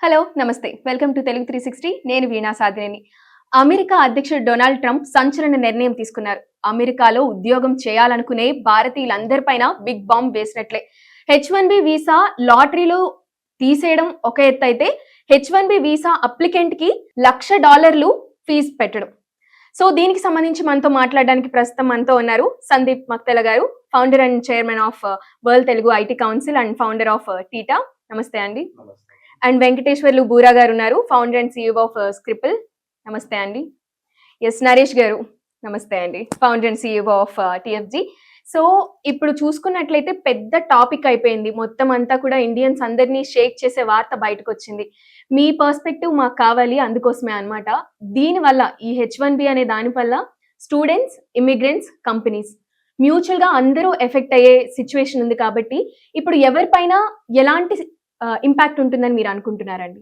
Hello నమస్తే welcome to Telugu 360 నేను వీణా Sadhineni. America అధ్యక్షుడు డొనాల్డ్ ట్రంప్ సంచలన నిర్ణయం తీసుకున్నారు. అమెరికాలో ఉద్యోగం చేయాలనుకునే భారతీయులందరిపైన బిగ్ బాంబ్ వేసినట్లే. H1B వీసా లాటరీలో తీసేయడం ఒక ఎత్తు అయితే H1B వీసా అప్లికెంట్ కి $1,00,000 ఫీజు పెట్టడం. సో దీనికి సంబంధించి మనతో మాట్లాడడానికి ప్రస్తుతం మనతో ఉన్నారు సందీప్ మక్తెల గారు, founder and chairman of world Telugu IT council and founder of theta. నమస్తే అండి. అండ్ వెంకటేశ్వర్లు బూరా గారు ఉన్నారు, ఫౌండర్ అండ్ CEO ఆఫ్ స్క్రిపుల్. నమస్తే అండి. ఎస్ నరేష్ గారు నమస్తే అండి, founder and CEO of TFG. So ఇప్పుడు చూసుకున్నట్లయితే పెద్ద టాపిక్ అయిపోయింది, మొత్తం అంతా కూడా ఇండియన్స్ అందరినీ షేక్ చేసే వార్త బయటకు వచ్చింది. మీ పర్స్పెక్టివ్ మాకు కావాలి, అందుకోసమే అనమాట. దీనివల్ల ఈ H1B అనే దాని వల్ల స్టూడెంట్స్, ఇమిగ్రెంట్స్, కంపెనీస్ మ్యూచువల్ గా అందరూ ఎఫెక్ట్ అయ్యే సిచ్యువేషన్ ఉంది. కాబట్టి ఇప్పుడు ఎవరిపైన ఎలాంటి ఇంపాక్ట్ ఉంటుందని మీరు అనుకుంటున్నారండి?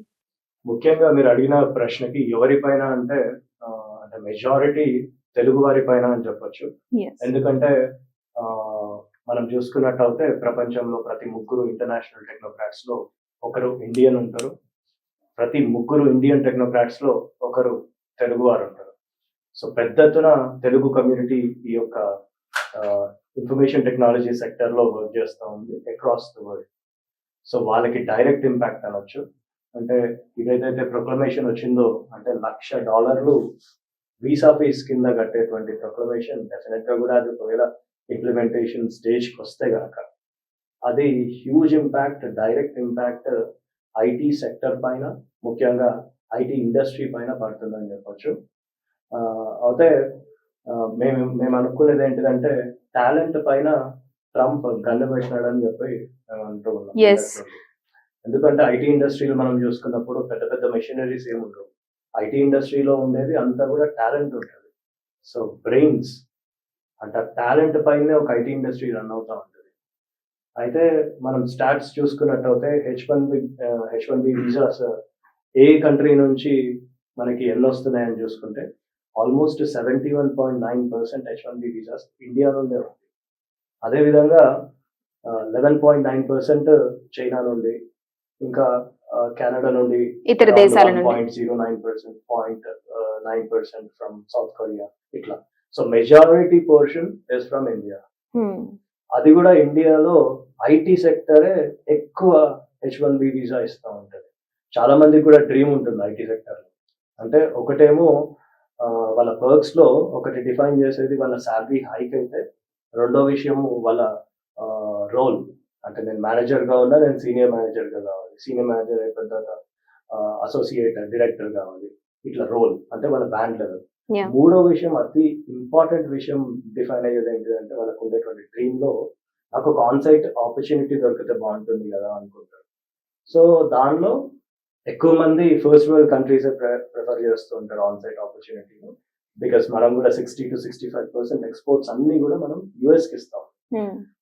ముఖ్యంగా మీరు అడిగిన ప్రశ్నకి ఎవరిపైన అంటే మెజారిటీ తెలుగు వారి పైన అని చెప్పొచ్చు. ఎందుకంటే మనం చూసుకున్నట్టయితే ప్రపంచంలో ప్రతి ముగ్గురు ఇంటర్నేషనల్ టెక్నోక్రాట్స్ లో ఒకరు ఇండియన్ ఉంటారు, ప్రతి ముగ్గురు ఇండియన్ టెక్నోక్రాట్స్ లో ఒకరు తెలుగు వారు ఉంటారు. సో పెద్ద ఎత్తున తెలుగు కమ్యూనిటీ ఈ యొక్క ఇన్ఫర్మేషన్ టెక్నాలజీ సెక్టర్ లో వర్క్ చేస్తూ ఉంది అక్రాస్ ద వరల్డ్. సో వాళ్ళకి డైరెక్ట్ ఇంపాక్ట్ అనొచ్చు. అంటే ఇదైతే ప్రొక్లమేషన్ వచ్చిందో అంటే $1,00,000 వీసా ఫీస్ కింద కట్టేటువంటి ప్రొక్లమేషన్ డెఫినెట్ గా కూడా అది ఒకవేళ ఇంప్లిమెంటేషన్ స్టేజ్కి వస్తే గనక అది huge impact, direct impact IT sector పైన, ముఖ్యంగా ఐటీ ఇండస్ట్రీ పైన పడుతుందని చెప్పొచ్చు. అయితే మేము అనుకునేది ఏంటిదంటే టాలెంట్ పైన ట్రంప్ గన్ను పెట్టినాడని చెప్పి అంటూ ఉన్నాం. ఎందుకంటే ఐటీ ఇండస్ట్రీలో మనం చూసుకున్నప్పుడు పెద్ద పెద్ద మెషినరీస్ ఏమి ఉండవు. ఐటీ ఇండస్ట్రీలో ఉండేది అంతా కూడా టాలెంట్ ఉంటుంది. సో బ్రెయిన్స్ అంటే టాలెంట్ పైనే ఒక ఐటీ ఇండస్ట్రీ రన్ అవుతూ ఉంటుంది. అయితే మనం స్టాట్స్ చూసుకున్నట్టయితే H1B వీసాస్ ఏ కంట్రీ నుంచి మనకి ఎన్ని వస్తున్నాయని చూసుకుంటే ఆల్మోస్ట్ 71.9% H1B వీసాస్ ఇండియా నుండే ఉంది. అదేవిధంగా 11.9% చైనా నుండి, ఇంకా కెనడా నుండి, ఇతర దేశాల నుండి 0.09% ఫ్రమ్ సౌత్ కొరియా, ఇట్లా. So majority portion is from India. అది కూడా ఇండియాలో ఐటీ సెక్టరే ఎక్కువ H1B వీసా ఇస్తూ ఉంటుంది. చాలా మందికి కూడా డ్రీమ్ ఉంటుంది ఐటీ సెక్టర్ లో. అంటే ఒకటేమో వాళ్ళ పర్క్స్ లో ఒకటి డిఫైన్ చేసేది వాళ్ళ శాలరీ హైక్ అయితే, రెండో విషయం వాళ్ళ రోల్. అంటే నేను మేనేజర్ గా ఉన్నా, నేను సీనియర్ మేనేజర్ గా కావాలి, సీనియర్ మేనేజర్ అయిపోయిన తర్వాత అసోసియేట్ డైరెక్టర్ కావాలి, ఇట్లా రోల్ అంటే వాళ్ళ బ్యాండ్ లెవెల్. మూడో విషయం, అతి ఇంపార్టెంట్ విషయం డిఫైన్ అయ్యేది ఏంటంటే వాళ్ళకు ఉండేటువంటి డ్రీమ్ లో నాకు ఒక ఆన్సైట్ ఆపర్చునిటీ దొరికితే బాగుంటుంది కదా అనుకుంటారు. సో దానిలో ఎక్కువ మంది ఫస్ట్ వరల్డ్ కంట్రీస్ ప్రిఫర్ చేస్తూ ఉంటారు ఆన్సైట్ ఆపర్చునిటీని. బికాస్ మనం కూడా 60 to 65% ఎక్స్పోర్ట్స్ అన్ని కూడా మనం యుఎస్ కి ఇస్తాం.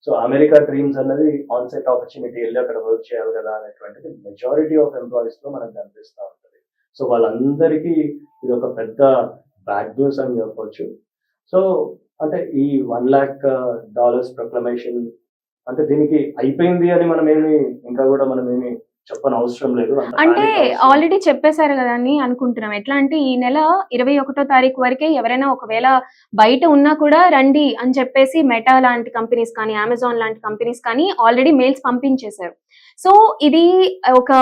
సో అమెరికా డ్రీమ్స్ అన్నది ఆన్సైట్ ఆపర్చునిటీ వెళ్ళి అక్కడ వర్క్ చేయాలి కదా అనేటువంటిది మెజారిటీ ఆఫ్ ఎంప్లాయీస్ లో మనకు కనిపిస్తూ ఉంటుంది. సో వాళ్ళందరికీ ఇది ఒక పెద్ద బ్యాడ్ న్యూస్ అని చెప్పొచ్చు. సో అంటే ఈ $1,00,000 ప్రొక్లమేషన్ అంటే దీనికి అయిపోయింది అని మనం ఇంకా కూడా మనం చెప్పని అవసరం లేదు. అంటే ఆల్రెడీ చెప్పేశారు కదా అని అనుకుంటున్నాం. ఎట్లా అంటే ఈ నెల 21వ తారీఖు వరకే ఎవరైనా ఒకవేళ బయట ఉన్నా కూడా రండి అని చెప్పేసి మెటా లాంటి కంపెనీస్ కానీ, అమెజాన్ లాంటి కంపెనీస్ కానీ ఆల్రెడీ మెయిల్స్ పంపించేశారు. సో ఇది ఒక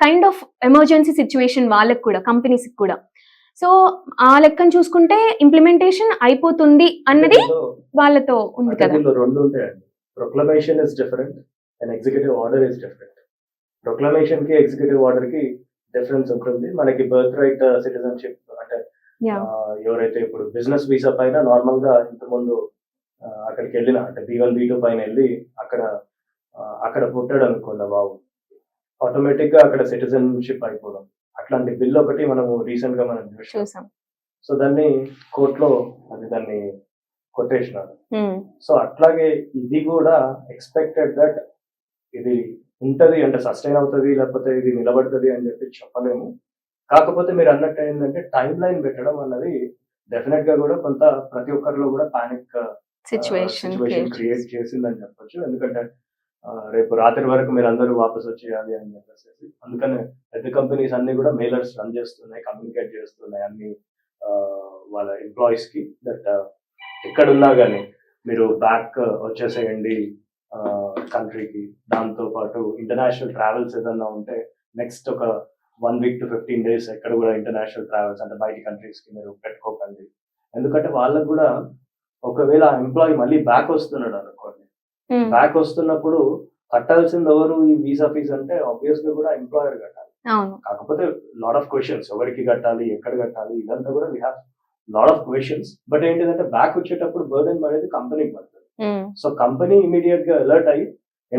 కైండ్ ఆఫ్ ఎమర్జెన్సీ సిచ్యువేషన్ వాళ్ళకి కూడా, కంపెనీస్ కూడా. సో ఆ లెక్కను చూసుకుంటే ఇంప్లిమెంటేషన్ అయిపోతుంది అన్నది వాళ్ళతో ఉంది కదా. రెండు ఉంటాయండి. Proclamation is different and executive order is different. Proclamation కి ఎగ్జిక్యూటివ్ ఆర్డర్ కి డిఫరెన్స్ ఉంటుంది. మనకి బర్త్ రైట్ సిటిజన్షిప్ అంటే ఎవరైతే ఇప్పుడు బిజినెస్ వీసా పైన నార్మల్ గా ఇంతకుముందు అక్కడికి వెళ్ళిన అంటే B1 B2 పైన వెళ్ళి అక్కడ పుట్టాడు అనుకోండి బాబు, ఆటోమేటిక్ గా అక్కడ సిటిజన్షిప్ అయిపోవడం, అట్లాంటి బిల్ ఒకటి మనము రీసెంట్ గా మనం చూసాం. సో దాన్ని కోర్టులో దాన్ని కొట్టేసినారు. సో అట్లాగే ఇది కూడా ఎక్స్పెక్టెడ్ దట్ ఇది ఉంటది అంటే సస్టైన్ అవుతుంది, లేకపోతే ఇది నిలబడుతుంది అని చెప్పి చెప్పలేము. కాకపోతే మీరు అన్నట్టు ఏంటంటే టైం లైన్ పెట్టడం అన్నది డెఫినెట్ గా కూడా కొంత ప్రతి ఒక్కరిలో కూడా పానిక్ సిచ్యువేషన్ క్రియేట్ చేసిందని చెప్పొచ్చు. ఎందుకంటే రేపు రాత్రి వరకు మీరు అందరూ వాపస్ వచ్చేయాలి అని చెప్పేసి. అందుకనే పెద్ద కంపెనీస్ అన్ని కూడా మెయిలర్స్ రన్ చేస్తున్నాయి, కమ్యూనికేట్ చేస్తున్నాయి అన్ని వాళ్ళ ఎంప్లాయీస్ కి దట్ ఎక్కడున్నా కానీ మీరు బ్యాక్ వచ్చేసేయండి కంట్రీకి. దాంతో పాటు ఇంటర్నేషనల్ ట్రావెల్స్ ఏదన్నా ఉంటే నెక్స్ట్ ఒక 1 week to 15 days ఎక్కడ కూడా ఇంటర్నేషనల్ ట్రావెల్స్ అంటే బయట కంట్రీస్ కి మీరు పెట్టుకోకండి. ఎందుకంటే వాళ్ళకు కూడా ఒకవేళ ఎంప్లాయీ మళ్ళీ బ్యాక్ వస్తున్నాడు అనుకోండి, బ్యాక్ వస్తున్నప్పుడు కట్టాల్సింది ఎవరు ఈ వీసా ఫీజ్ అంటే ఆబ్వియస్ గా కూడా ఎంప్లాయర్ కట్టాలి. కాకపోతే లాట్ ఆఫ్ క్వశ్చన్స్, ఎవరికి కట్టాలి, ఎక్కడ కట్టాలి, ఇదంతా కూడా we have lot of questions. But ఏంటిదంటే బ్యాక్ వచ్చేటప్పుడు బర్డెన్ పడేది కంపెనీకి పడుతుంది. సో కంపెనీ ఇమీడియట్ గా అలర్ట్ అయ్యి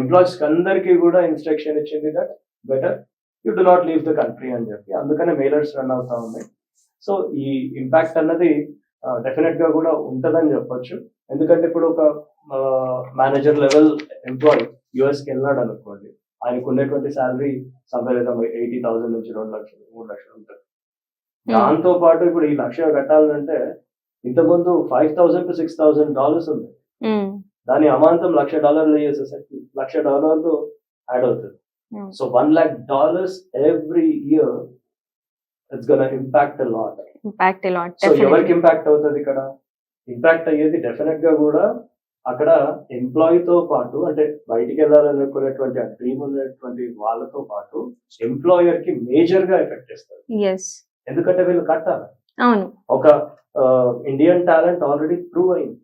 ఎంప్లాయీస్ అందరికీ కూడా ఇన్స్ట్రక్షన్ ఇచ్చింది that better you do not leave the country అని చెప్పి. అందుకనే మెయిలర్స్ రన్ అవుతా ఉన్నాయి. సో ఈ ఇంపాక్ట్ అన్నది డెఫినెట్ గా కూడా ఉంటదని చెప్పొచ్చు. ఎందుకంటే ఇప్పుడు ఒక మేనేజర్ లెవెల్ ఎంప్లాయీ యుఎస్ కి వెళ్ళాడు అనుకోండి, ఆయనకు ఉండేటువంటి శాలరీ సమ్వేర్ 80,000 నుంచి 2 లక్షలు 3 లక్షలు ఉంటుంది. దాంతో పాటు ఇప్పుడు ఈ లక్ష కట్టాలంటే ఇంతకుముందు $5,000 to $6,000 ఉంది. దాని అమాంతం $1,00,000 చేసేసరికి $1,00,000 యాడ్ అవుతుంది. So $1 lakh every year it's gonna impact a lot. So ఎవరికి ఇంపాక్ట్ అవుతుంది ఇక్కడ? ఇంపాక్ట్ అయ్యేది డెఫినెట్ గా కూడా అక్కడ ఎంప్లాయీతో పాటు, అంటే బయటికి వెళ్ళాలనుకునేటువంటి ఆ డ్రీమ్ ఉన్నటువంటి వాళ్ళతో పాటు ఎంప్లాయర్ కి మేజర్ గా ఎఫెక్ట్ చేస్తారు. ఎందుకంటే వీళ్ళు కట్టాలి. ఒక ఇండియన్ టాలెంట్ ఆల్రెడీ ప్రూవ్ అయింది.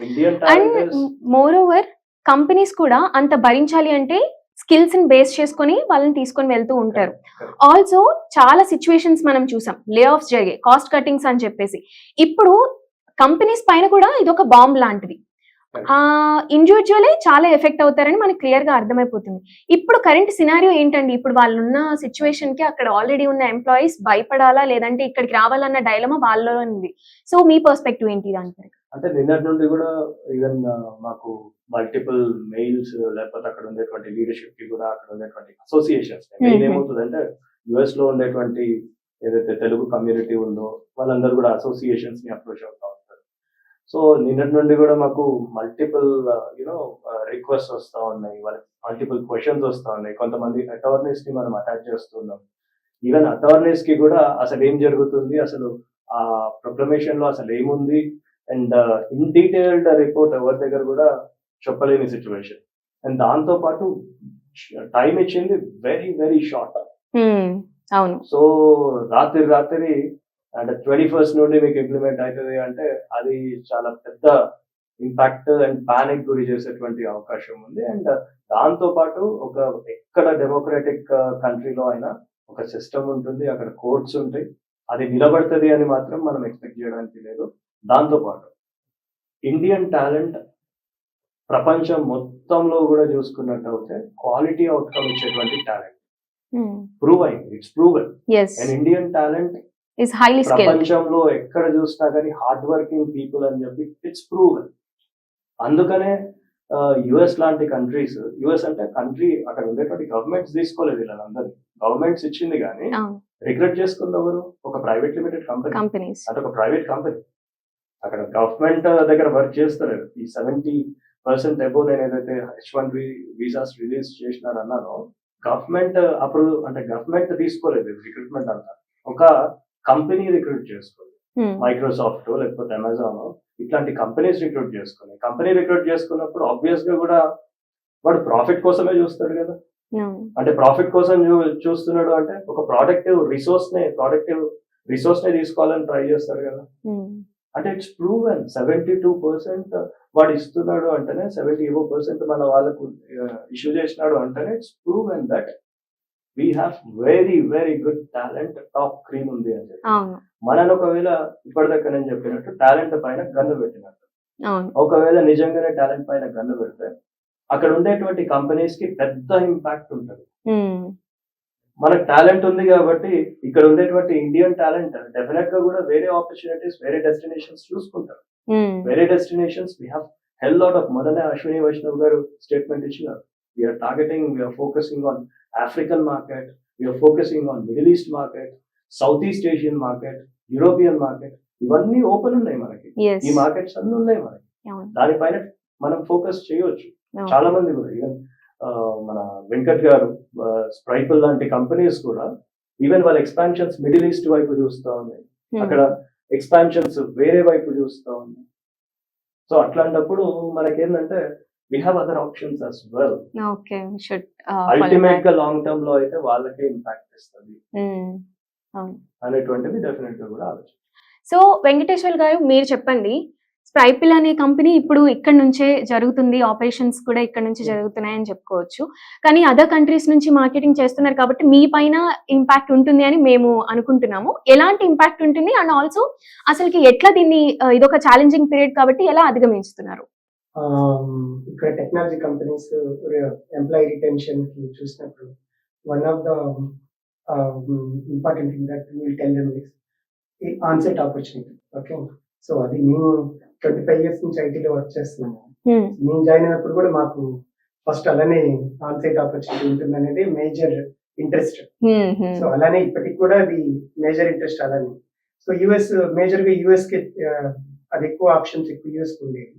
Indian talent more over companies కూడా అంత భరించాలి అంటే స్కిల్స్ ని బేస్ చేసుకొని వాళ్ళని తీసుకొని వెళ్తూ ఉంటారు. ఆల్సో చాలా సిచ్యువేషన్స్ మనం చూసాం, లే ఆఫ్స్ జరిగాయి, కాస్ట్ కటింగ్స్ అని చెప్పేసి. ఇప్పుడు కంపెనీస్ పైన కూడా ఇది ఒక బాంబ్ లాంటిది. ఇండివిజువలే చాలా ఎఫెక్ట్ అవుతారని మనకు క్లియర్ గా అర్థమైపోతుంది. ఇప్పుడు కరెంట్ సినారియో ఏంటండి? ఇప్పుడు వాళ్ళు ఉన్న సిచ్యువేషన్ కి అక్కడ ఆల్రెడీ ఉన్న ఎంప్లాయీస్ భయపడాలా లేదంటే ఇక్కడికి రావాలన్న డైలమా వాళ్ళలో ఉంది. సో మీ పర్స్పెక్టివ్ ఏంటి దాని? అంటే నిన్నటి నుండి కూడా ఈవెన్ మాకు మల్టిపుల్ మెయిల్స్, లేకపోతే అక్కడ ఉండేటువంటి లీడర్షిప్ కి కూడా, అక్కడ ఉండేటువంటి అసోసియేషన్స్ ఏమవుతుందంటే యుఎస్ లో ఉండేటువంటి ఏదైతే తెలుగు కమ్యూనిటీ ఉందో వాళ్ళందరూ కూడా అసోసియేషన్స్ ని అప్రోచ్ అవుతా ఉంటారు. సో నిన్నటి నుండి కూడా మాకు మల్టిపుల్ రిక్వెస్ట్ వస్తా ఉన్నాయి, వాళ్ళకి మల్టిపుల్ క్వశ్చన్స్ వస్తా ఉన్నాయి. కొంతమంది అటార్నీస్ ని మనం అటాచ్ చేస్తున్నాం. ఈవెన్ అటార్నీస్ కి కూడా అసలు ఏం జరుగుతుంది, అసలు ఆ ప్రొక్లమేషన్ లో అసలు ఏముంది అండ్ ఇన్ డీటెయిల్డ్ రిపోర్ట్ ఎవరి దగ్గర కూడా చెప్పలేని సిచ్యువేషన్. అండ్ దాంతో పాటు టైం ఇచ్చింది వెరీ వెరీ షార్ట్. అవును. సో రాత్రి అంటే 21st నుండి మీకు ఇంప్లిమెంట్ అవుతుంది అంటే అది చాలా పెద్ద ఇంపాక్ట్ అండ్ పానిక్ గురి చేసేటువంటి అవకాశం ఉంది. అండ్ దాంతో పాటు ఒక ఎక్కడ డెమోక్రాటిక్ కంట్రీలో అయినా ఒక సిస్టమ్ ఉంటుంది, అక్కడ కోర్ట్స్ ఉంటాయి, అది నిలబడుతుంది అని మాత్రం మనం ఎక్స్పెక్ట్ చేయడానికి లేదు. దాంతో పాటు ఇండియన్ టాలెంట్ ప్రపంచం మొత్తంలో కూడా చూసుకున్నట్టయితే క్వాలిటీ అవుట్కమ్ ఇచ్చేటువంటి టాలెంట్ ప్రూవ్ అయింది. It's proven. And Indian talent ప్రపంచంలో ఎక్కడ చూసినా కానీ హార్డ్ వర్కింగ్ పీపుల్ అని చెప్పి ఇట్స్ ప్రూవెన్. అందుకనే యుఎస్ లాంటి కంట్రీస్, యుఎస్ అంటే కంట్రీ, అక్కడ ఉండేటువంటి గవర్నమెంట్స్ తీసుకోలేదు వీళ్ళందరినీ, గవర్నమెంట్స్ ఇచ్చింది కానీ రిగ్రెట్ చేసుకుంది ఎవరు? ఒక ప్రైవేట్ లిమిటెడ్ కంపెనీ, అంటే ఒక ప్రైవేట్ కంపెనీ. అక్కడ గవర్నమెంట్ దగ్గర వర్క్ చేస్తలేదు. ఈ 70% అబోవ్ నేను ఏదైతే H1B వీసాస్ రిలీజ్ చేసినారన్నానో గవర్నమెంట్ అప్రూవ్, అంటే గవర్నమెంట్ తీసుకోలేదు రిక్రూట్మెంట్ అంతా, ఒక కంపెనీ రిక్రూట్ చేసుకోలేదు. మైక్రోసాఫ్ట్ లేకపోతే అమెజాన్ ఇట్లాంటి కంపెనీస్ రిక్రూట్ చేసుకున్నాయి. కంపెనీ రిక్రూట్ చేసుకున్నప్పుడు ఆబ్వియస్ గా కూడా వాడు ప్రాఫిట్ కోసమే చూస్తాడు కదా. అంటే ప్రాఫిట్ కోసం చూస్తున్నాడు అంటే ఒక ప్రొడక్టివ్ రిసోర్స్ నే తీసుకోవాలని ట్రై చేస్తాడు కదా. అంటే ఇట్స్ ప్రూవెన్. 72% వాడు ఇస్తున్నాడు అంటేనే, 70% మన వాళ్ళకు ఇష్యూ చేసినాడు అంటేనే it's proven that we have very very good talent, top cream ఉంది అని చెప్పి. మనని ఒకవేళ ఇప్పటిదాకా నేను చెప్పినట్టు టాలెంట్ పైన గన్ను పెట్టినట్టు, ఒకవేళ నిజంగానే టాలెంట్ పైన గన్ను పెడితే అక్కడ ఉండేటువంటి కంపెనీస్ కి పెద్ద ఇంపాక్ట్ ఉంటుంది. మనకు టాలెంట్ ఉంది కాబట్టి ఇక్కడ ఉండేటువంటి ఇండియన్ టాలెంట్ డెఫినెట్ గా కూడా వేరే ఆపర్చునిటీస్, వేరే డెస్టినేషన్స్ చూసుకుంటారు. వేరే destinations we have hell lot of. మొన్ననే అశ్విని వైష్ణవ్ గారు స్టేట్మెంట్ ఇచ్చినారు, we are targeting, we are focusing on African market, we are focusing on middle east market, south east Asian market, European market, ఇవన్నీ open ఉన్నాయి మనకి. ఈ మార్కెట్స్ అన్ని ఉన్నాయి మనకి, దానిపైన మనం ఫోకస్ చేయొచ్చు. చాలా మంది కూడా ఈవెన్ మన వెంకట్ గారు స్ప్రైపుల్ లాంటి కంపెనీస్ కూడా ఈవెన్ వాళ్ళ ఎక్స్పాన్షన్స్ మిడిల్ ఈస్ట్ వైపు చూస్తా ఉన్నాయి, అక్కడ ఎక్స్పాన్షన్స్ వేరే వైపు చూస్తా ఉన్నాయి. సో అట్లాంటప్పుడు మనకేంటంటే we have other options as well. Okay, we should ultimate గా లాంగ్ టర్మ్ లో అయితే వాళ్ళకే ఇంపాక్ట్ ఇస్తుంది అవును. అనేటువంటిది డెఫినెట్ గా కూడా ఆలోచన. సో వెంకటేశ్వర్ గారు మీరు చెప్పండి, స్ప్రైపిల్ అనే కంపెనీ ఇప్పుడు ఇక్కడ నుంచే జరుగుతుంది, ఆపరేషన్స్ కూడా ఇక్కడ నుంచి జరుగుతున్నాయని చెప్పుకోవచ్చు. కానీ అదర్ కంట్రీస్ నుంచి మార్కెటింగ్ చేస్తున్నారు కాబట్టి మీ పైన ఇంపాక్ట్ ఉంటుంది అని మేము అనుకుంటున్నాము. ఎలాంటి ఇంపాక్ట్ ఉంటుంది అండ్ ఆల్సో అసలుకి ఎట్లా దీన్ని ఇదొక ఛాలెంజింగ్ పీరియడ్ కాబట్టి ఎలా అధిగమిస్తున్నారు? ఇక్కడ టెక్నాలజీ కంపెనీస్ ఎంప్లాయీ రిటెన్షన్ కి చూసినప్పుడు one of the important thing that will tell them is onsite opportunity. Okay, so అది మేము 25 years నుంచి ఐటీలో వర్క్ చేస్తున్నాము. మేము జాయిన్ అయినప్పుడు కూడా మాకు ఫస్ట్ అలానే ఆన్సైట్ ఆపర్చునిటీ ఉంటుంది అనేది మేజర్ ఇంట్రెస్ట్. సో అలానే ఇప్పటికి కూడా అది మేజర్ ఇంట్రెస్ట్ అలానే. సో యుఎస్ మేజర్ గా యుఎస్ కి అది ఎక్కువ ఆప్షన్స్ ఎక్కువ యుఎస్ కి ఉండేవి.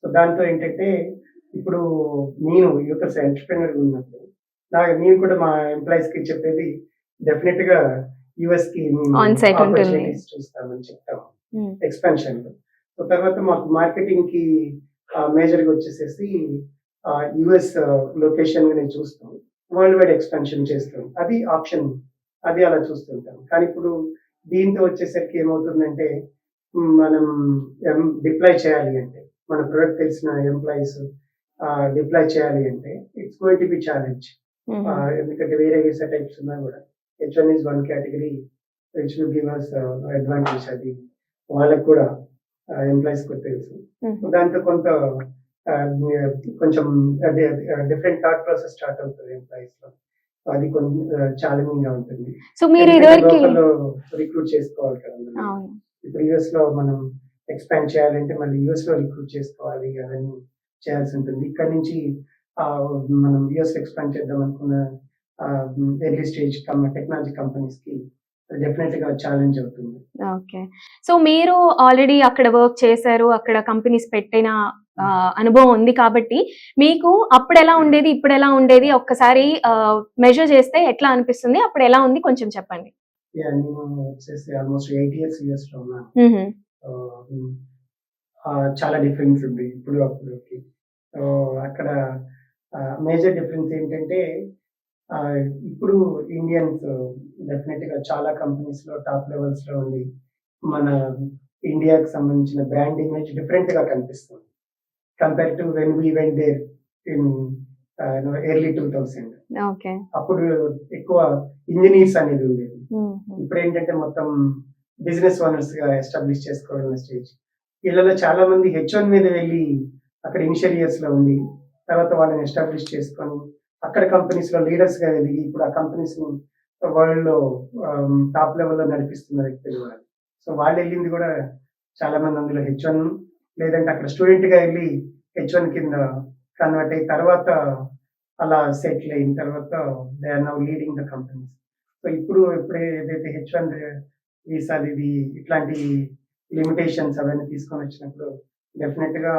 సో దాంతో ఏంటంటే ఇప్పుడు నేను యూత్ ఎంటర్‌ప్రెన్యూర్ ఉన్నప్పుడు నేను కూడా మా ఎంప్లాయీస్ కి చెప్పేది డెఫినెట్ గా యుఎస్ కి On-site ఉంటుంది. ఆపర్చునిటీస్ చూస్తామని చెప్తాము ఎక్స్పాన్షన్ లో. సో తర్వాత మాకు మార్కెటింగ్ కి మేజర్ గా వచ్చేసేసి యుఎస్ లొకేషన్ నేను చూస్తాం, వరల్డ్ వైడ్ ఎక్స్పాన్షన్ చేస్తాం, అది ఆప్షన్, అది అలా చూస్తుంటాం. కానీ ఇప్పుడు దీంతో వచ్చేసరికి ఏమవుతుందంటే మనం డిప్లాయ్ చేయాలి అంటే మన ప్రొడక్ట్ తెలిసిన ఎంప్లాయీస్ డిప్లాయ్ చేయాలి అంటే it's going to B challenge. ఎందుకంటే వేరే వీసా టైప్స్ ఉన్నా కూడా H1 is one category which will give us advantage. అది వాళ్ళకి కూడా ఎంప్లాయీస్ కూడా తెలుసు. దాంతో కొంచెం డిఫరెంట్ థాట్ ప్రాసెస్ స్టార్ట్ అవుతుంది ఎంప్లాయీస్ లో. అది కొంచెం ఛాలెంజింగ్ గా ఉంటుంది. సో మీరు ఇదివరకు రిక్రూట్ చేసుకోవాలి కదా. ఇప్పుడు యుఎస్ లో మనం ఎక్స్పాండ్ చేయాలంటే మళ్ళీ యుఎస్ లో రిక్రూట్ చేసుకోవాలి, అవన్నీ చేయాల్సి ఉంటుంది. ఇక్కడ నుంచి మనం యుఎస్ ఎక్స్పాండ్ చేద్దాం అనుకున్న ఎర్లీ స్టేజ్ టెక్నాలజీ కంపెనీస్ కి డెఫినెట్ గా ఛాలెంజ్ అవుతుంది. ఓకే, సో మీరు ఆల్రెడీ అక్కడ వర్క్ చేశారు, అక్కడ కంపెనీస్ పెట్టిన అనుభవం ఉంది కాబట్టి మీకు అప్పుడు ఎలా ఉండేది ఇప్పుడు ఎలా ఉండేది ఒక్కసారి మెజర్ చేస్తే ఎట్లా అనిపిస్తుంది, అప్పుడు ఎలా ఉంది కొంచెం చెప్పండి. నేను వచ్చేసి ఆల్మోస్ట్ 8 years యుఎస్ లో ఉన్నాను. చాలా డిఫరెన్స్ ఉంది ఇప్పుడు అప్పుడుకి. అక్కడ మేజర్ డిఫరెన్స్ ఏంటంటే ఇప్పుడు ఇండియన్స్ డెఫినెట్ గా చాలా కంపెనీస్ లో టాప్ లెవెల్స్ లో ఉండి మన ఇండియాకి సంబంధించిన బ్రాండ్ ఇమేజ్ డిఫరెంట్ గా కనిపిస్తుంది compare to when we went there in early 2000. Okay, అప్పుడు ఎక్కువ ఇంజనీర్స్ అనేది ఉండేది. ఇప్పుడు ఏంటంటే మొత్తం బిజినెస్ ఓనర్స్ గా ఎస్టాబ్లిష్ చేసుకోవాలన్న స్టేజ్. వీళ్ళలో చాలా మంది H1 మీద వెళ్ళి అక్కడ ఇనిషియల్ ఇయర్స్ లో ఉంది, తర్వాత వాళ్ళని ఎస్టాబ్లిష్ చేసుకొని అక్కడ కంపెనీస్ లో లీడర్స్ గా ఎదిగి ఇప్పుడు ఆ కంపెనీస్ ని వరల్డ్ లో టాప్ లెవెల్లో నడిపిస్తున్న వ్యక్తులు కూడా. సో వాళ్ళు వెళ్ళింది కూడా చాలా మంది అందులో H1 లేదంటే అక్కడ స్టూడెంట్ గా వెళ్ళి H1 కింద కన్వర్ట్ అయిన తర్వాత అలా సెటిల్ అయిన తర్వాత they are now leading the companies. So ఇప్పుడు ఏదైతే H1 వీసాది ఇది ఇట్లాంటి లిమిటేషన్స్ అవన్నీ తీసుకొని వచ్చినప్పుడు డెఫినెట్ గా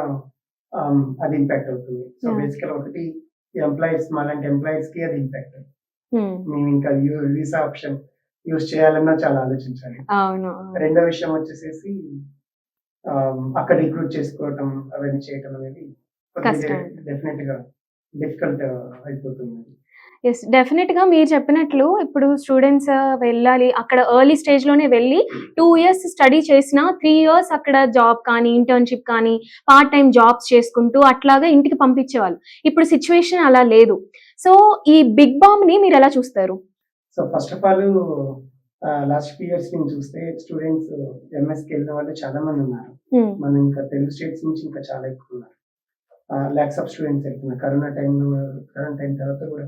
అది ఇంపాక్ట్ అవుతుంది. సో బేసికల్ ఒకటి ఎంప్లాయీస్ మాలాంటి ఎంప్లాయీస్ కి అది ఇంపాక్ట్. మేము ఇంకా వీసా ఆప్షన్ యూజ్ చేయాలన్నా చాలా ఆలోచించాలి. రెండో విషయం వచ్చేసేసి అక్కడ రిక్రూట్ చేసుకోవటం అవన్నీ చేయటం అనేది డెఫినెట్ గా డిఫికల్ట్ అయిపోతుంది. ఎస్, డెఫినెట్ గా మీరు చెప్పినట్లు ఇప్పుడు స్టూడెంట్స్ వెళ్ళాలి అక్కడ ఎర్లీ స్టేజ్ లోనే వెళ్ళి 2 years స్టడీ చేసిన 3 years అక్కడ జాబ్ కానీ ఇంటర్న్షిప్ కానీ పార్ట్ టైం జాబ్స్ చేసుకుంటూ అట్లాగా ఇంటికి పంపించేవాళ్ళు. ఇప్పుడు సిచ్యువేషన్ అలా లేదు. సో ఈ బిగ్ బాంబ్ ని మీరు ఎలా చూస్తారు? So first of all last few years నుంచి చూస్తే స్టూడెంట్స్ ఎంఎస్కి వెళ్ళిన వాళ్ళు చాలా మంది ఉన్నారు. మనం ఇంకా తెలుగు స్టేట్స్ నుంచి ఇంకా చాలా ఎక్కువ ఉన్నారు. లాక్స్ ఆఫ్ స్టూడెంట్స్ వెళ్తున్నారు. కరోనా టైం తర్వాత కూడా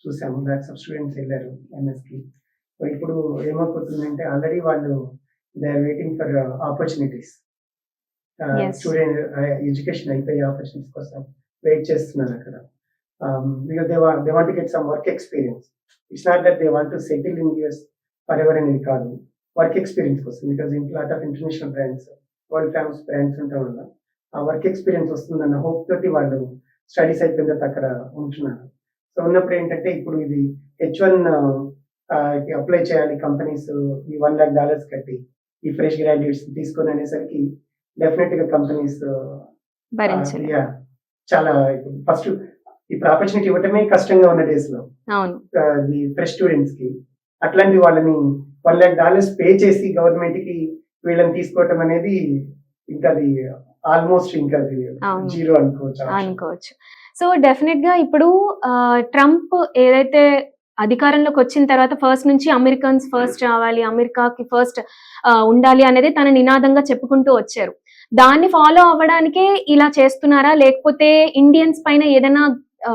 చూసాము, లాక్స్ ఆఫ్ స్టూడెంట్స్ వెళ్ళారు ఎంఎస్కి. ఇప్పుడు ఏమైపోతుందంటే ఆల్రెడీ వాళ్ళు they are waiting for opportunities. Student education అయిపోయే ఆపర్చునిటీస్ కోసం వెయిట్ చేస్తున్నారు అక్కడ. because they want to get some work experience. It's not that they want to settle in US forever అనేది కాదు, వర్క్ ఎక్స్పీరియన్స్ కోసం. Because lot of international brands, world famous brands ఉండటం వల్ల ఆ వర్క్ ఎక్స్పీరియన్స్ వస్తుందన్న hope తోటి వాళ్ళు studies అయిపోయిన తర్వాత అక్కడ ఉంటున్నారు. సో ఉన్నప్పుడు ఏంటంటే ఇప్పుడు ఇది H1 అప్లై చేయాలి కంపెనీస్ ఈ $1,00,000 కట్టి ఈ ఫ్రెష్ గ్రాడ్యుయేట్స్ తీసుకొని అనేసరికి డెఫినెట్ గా కంపెనీస్ భరించాలి. చాలా ఫస్ట్ ఇప్పుడు ఆపర్చునిటీ ఇవ్వటమే కష్టంగా ఉన్న డేస్ లో అవును. ఈ ఫ్రెష్ స్టూడెంట్స్ కి అట్లాంటి వాళ్ళని $1,00,000 పే చేసి గవర్నమెంట్ కి వీళ్ళని తీసుకోవటం అనేది ఇంకా అది ఆల్మోస్ట్ ఇంకా అది అవును. జీరో అనుకోవచ్చు. అనుకోవచ్చు. సో డెఫినెట్ గా ఇప్పుడు ట్రంప్ ఏదైతే అధికారంలోకి వచ్చిన తర్వాత ఫస్ట్ నుంచి అమెరికన్స్ ఫస్ట్ రావాలి, అమెరికాకి ఫస్ట్ ఉండాలి అనేది తన నినాదంగా చెప్పుకుంటూ వచ్చారు. దాన్ని ఫాలో అవ్వడానికే ఇలా చేస్తున్నారా, లేకపోతే ఇండియన్స్ పైన ఏదైనా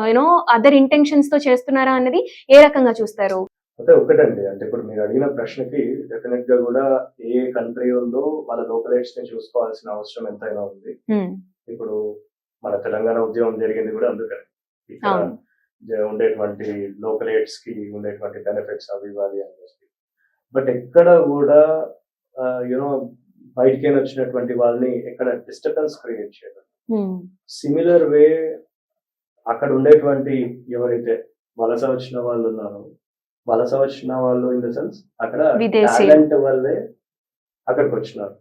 యూనో అదర్ ఇంటెన్షన్స్ తో చేస్తున్నారా అనేది ఏ రకంగా చూస్తారు? అయితే ఒకటండి, అంటే ఇప్పుడు మీరు అడిగిన ప్రశ్నకి డెఫినెట్ గా కూడా ఏ కంట్రీ ఉందో వాళ్ళ లోకలైట్స్ ని చూసుకోవాల్సిన అవసరం ఎంతైనా ఉంది. ఇప్పుడు మన తెలంగాణ ఉద్యమం జరిగింది కూడా అందుకని, ఇక్కడ ఉండేటువంటి లోకలైట్స్ కి ఉండేటువంటి బెనిఫిట్స్ అవి ఇవ్వాలి అని చెప్పి. బట్ ఎక్కడ కూడా యూనో బయటికి వచ్చినటువంటి వాళ్ళని ఎక్కడ డిస్టర్బెన్స్ క్రియేట్ చేయడం. సిమిలర్ వే అక్కడ ఉండేటువంటి ఎవరైతే వలస వచ్చిన వాళ్ళు ఉన్నారో, వలస వచ్చిన వాళ్ళు ఇన్ ద సెన్స్ అక్కడ టాలెంట్ వల్లే అక్కడికి వచ్చినారు.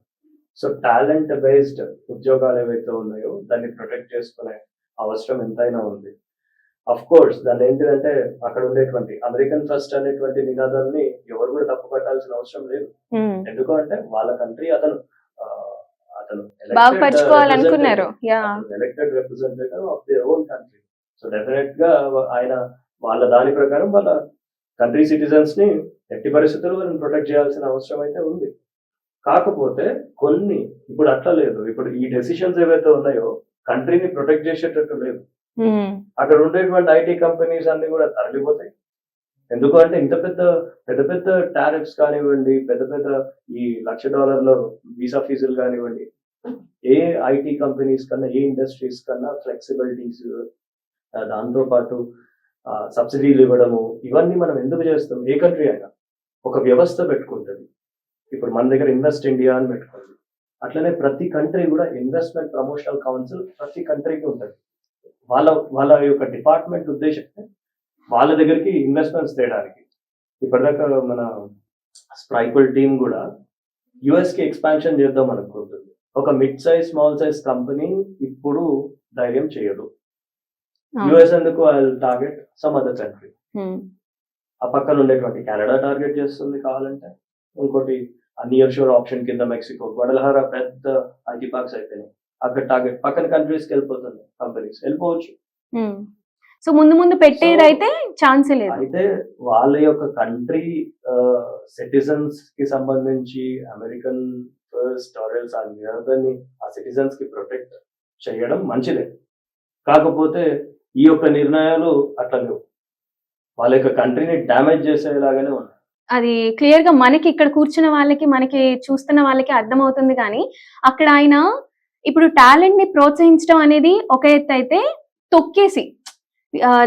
సో టాలెంట్ బేస్డ్ ఉద్యోగాలు ఏవైతే ఉన్నాయో దాన్ని ప్రొటెక్ట్ చేసుకునే అవసరం ఎంతైనా ఉంది. అఫ్ కోర్స్ దాన్ని ఏంటిదంటే అక్కడ ఉండేటువంటి అమెరికన్ ఫస్ట్ అనేటువంటి నినాదాన్ని ఎవరు కూడా తప్పు పట్టాల్సిన అవసరం లేదు. ఎందుకు అంటే వాళ్ళ కంట్రీ అతను elected representative of their own country. So definite గా ఆయన వాళ్ళ దాని ప్రకారం వాళ్ళ కంట్రీ సిటిజన్స్ ని ఎట్టి పరిస్థితుల్లో వాళ్ళని ప్రొటెక్ట్ చేయాల్సిన అవసరం అయితే ఉంది. కాకపోతే కొన్ని ఇప్పుడు అట్లా లేదు. ఇప్పుడు ఈ డెసిషన్స్ ఏవైతే ఉన్నాయో కంట్రీని ప్రొటెక్ట్ చేసేటట్టు లేదు. అక్కడ ఉండేటువంటి ఐటీ కంపెనీస్ అన్ని కూడా తరలిపోతాయి. ఎందుకు అంటే ఇంత పెద్ద పెద్ద టారిఫ్స్ కానివ్వండి, పెద్ద పెద్ద ఈ $1,00,000 వీసా ఫీజులు కానివ్వండి, ఏ ఐటీ కంపెనీస్ కన్నా ఏ ఇండస్ట్రీస్ కన్నా ఫ్లెక్సిబిలిటీస్, దాంతో పాటు సబ్సిడీలు ఇవ్వడము, ఇవన్నీ మనం ఎందుకు చేస్తాం? ఏ కంట్రీ అయినా ఒక వ్యవస్థ పెట్టుకుంటుంది. ఇప్పుడు మన దగ్గర ఇన్వెస్ట్ ఇండియా అని పెట్టుకుంది. అట్లనే ప్రతి కంట్రీ కూడా ఇన్వెస్ట్మెంట్ ప్రమోషనల్ కౌన్సిల్ ప్రతి కంట్రీకి ఉంటుంది. వాళ్ళ యొక్క డిపార్ట్మెంట్ ఉద్దేశం వాళ్ళ దగ్గరికి ఇన్వెస్ట్మెంట్స్ తేయడానికి. ఇప్పటిదాకా మన స్ప్రైకుల్ టీమ్ కూడా యుఎస్ కి ఎక్స్పాన్షన్ చేద్దాం అనుకుంటుంది. ఒక mid size small size company ఇప్పుడు ధైర్యం చేయదు. యుఎస్ ఎందుకు టార్గెట్ సమ్ అదర్ కంట్రీ. ఆ పక్కన ఉండేటువంటి కెనడా టార్గెట్ చేస్తుంది కావాలంటే. ఇంకోటి నియర్ షోర్ ఆప్షన్ కింద మెక్సికో, గొడలహార పెద్ద ఐటీ పార్క్స్ అయిపోయినాయి. అక్కడ టార్గెట్ పక్కన కంట్రీస్కి వెళ్ళిపోతుంది, కంపెనీస్ వెళ్ళిపోవచ్చు. సో ముందు పెట్టేది అయితే ఛాన్స్ లేదు. అయితే వాళ్ళ యొక్క కంట్రీ సిటిజన్స్ కి సంబంధించి అమెరికన్ ఫస్ట్ ఆర్ఎల్స్ ఆ సిటిజన్స్ కి ప్రొటెక్ట్ చేయడం మంచిదే. కాకపోతే ఈ యొక్క నిర్ణయాలు అట్లా లేవు, వాళ్ళ యొక్క కంట్రీని డ్యామేజ్ చేసేలాగానే ఉన్నాయి. అది క్లియర్ గా మనకి ఇక్కడ కూర్చున్న వాళ్ళకి, మనకి చూస్తున్న వాళ్ళకి అర్థమవుతుంది. కానీ అక్కడ ఆయన ఇప్పుడు టాలెంట్ ని ప్రోత్సహించడం అనేది ఒక ఎత్తు అయితే, తొక్కేసి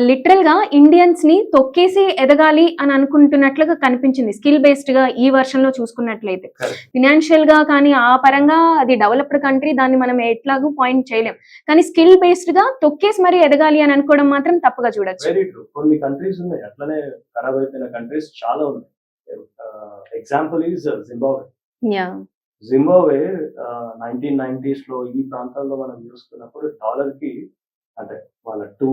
లిటరల్ గా ఇండియన్స్ ని తొక్కేసి ఎదగాలి అని అనుకుంటున్నట్లుగా కనిపించింది. స్కిల్ బేస్డ్ గా ఈ వర్షన్ లో చూసుకున్నట్లయితే ఫినాన్షియల్ గా కానీ ఆ పరంగా అది డెవలప్డ్ కంట్రీ, దాన్ని మనం ఎట్లాగూ పాయింట్ చేయలేం. కానీ స్కిల్ బేస్డ్ గా తొక్కేసి మరి ఎదగాలి అని అనుకోవడం మాత్రం తప్పుగా చూడొచ్చు. కొన్ని కంట్రీస్ ఉన్నాయి అట్లనే ఖరాబ్ అయిపోయిన కంట్రీస్ చాలా ఉన్నాయి. Example is Zimbabwe. Zimbabwe 1990s లో ఈ ప్రాంతాల్లో మనం చూసుకున్నప్పుడు డాలర్ కి అంటే వాళ్ళ 2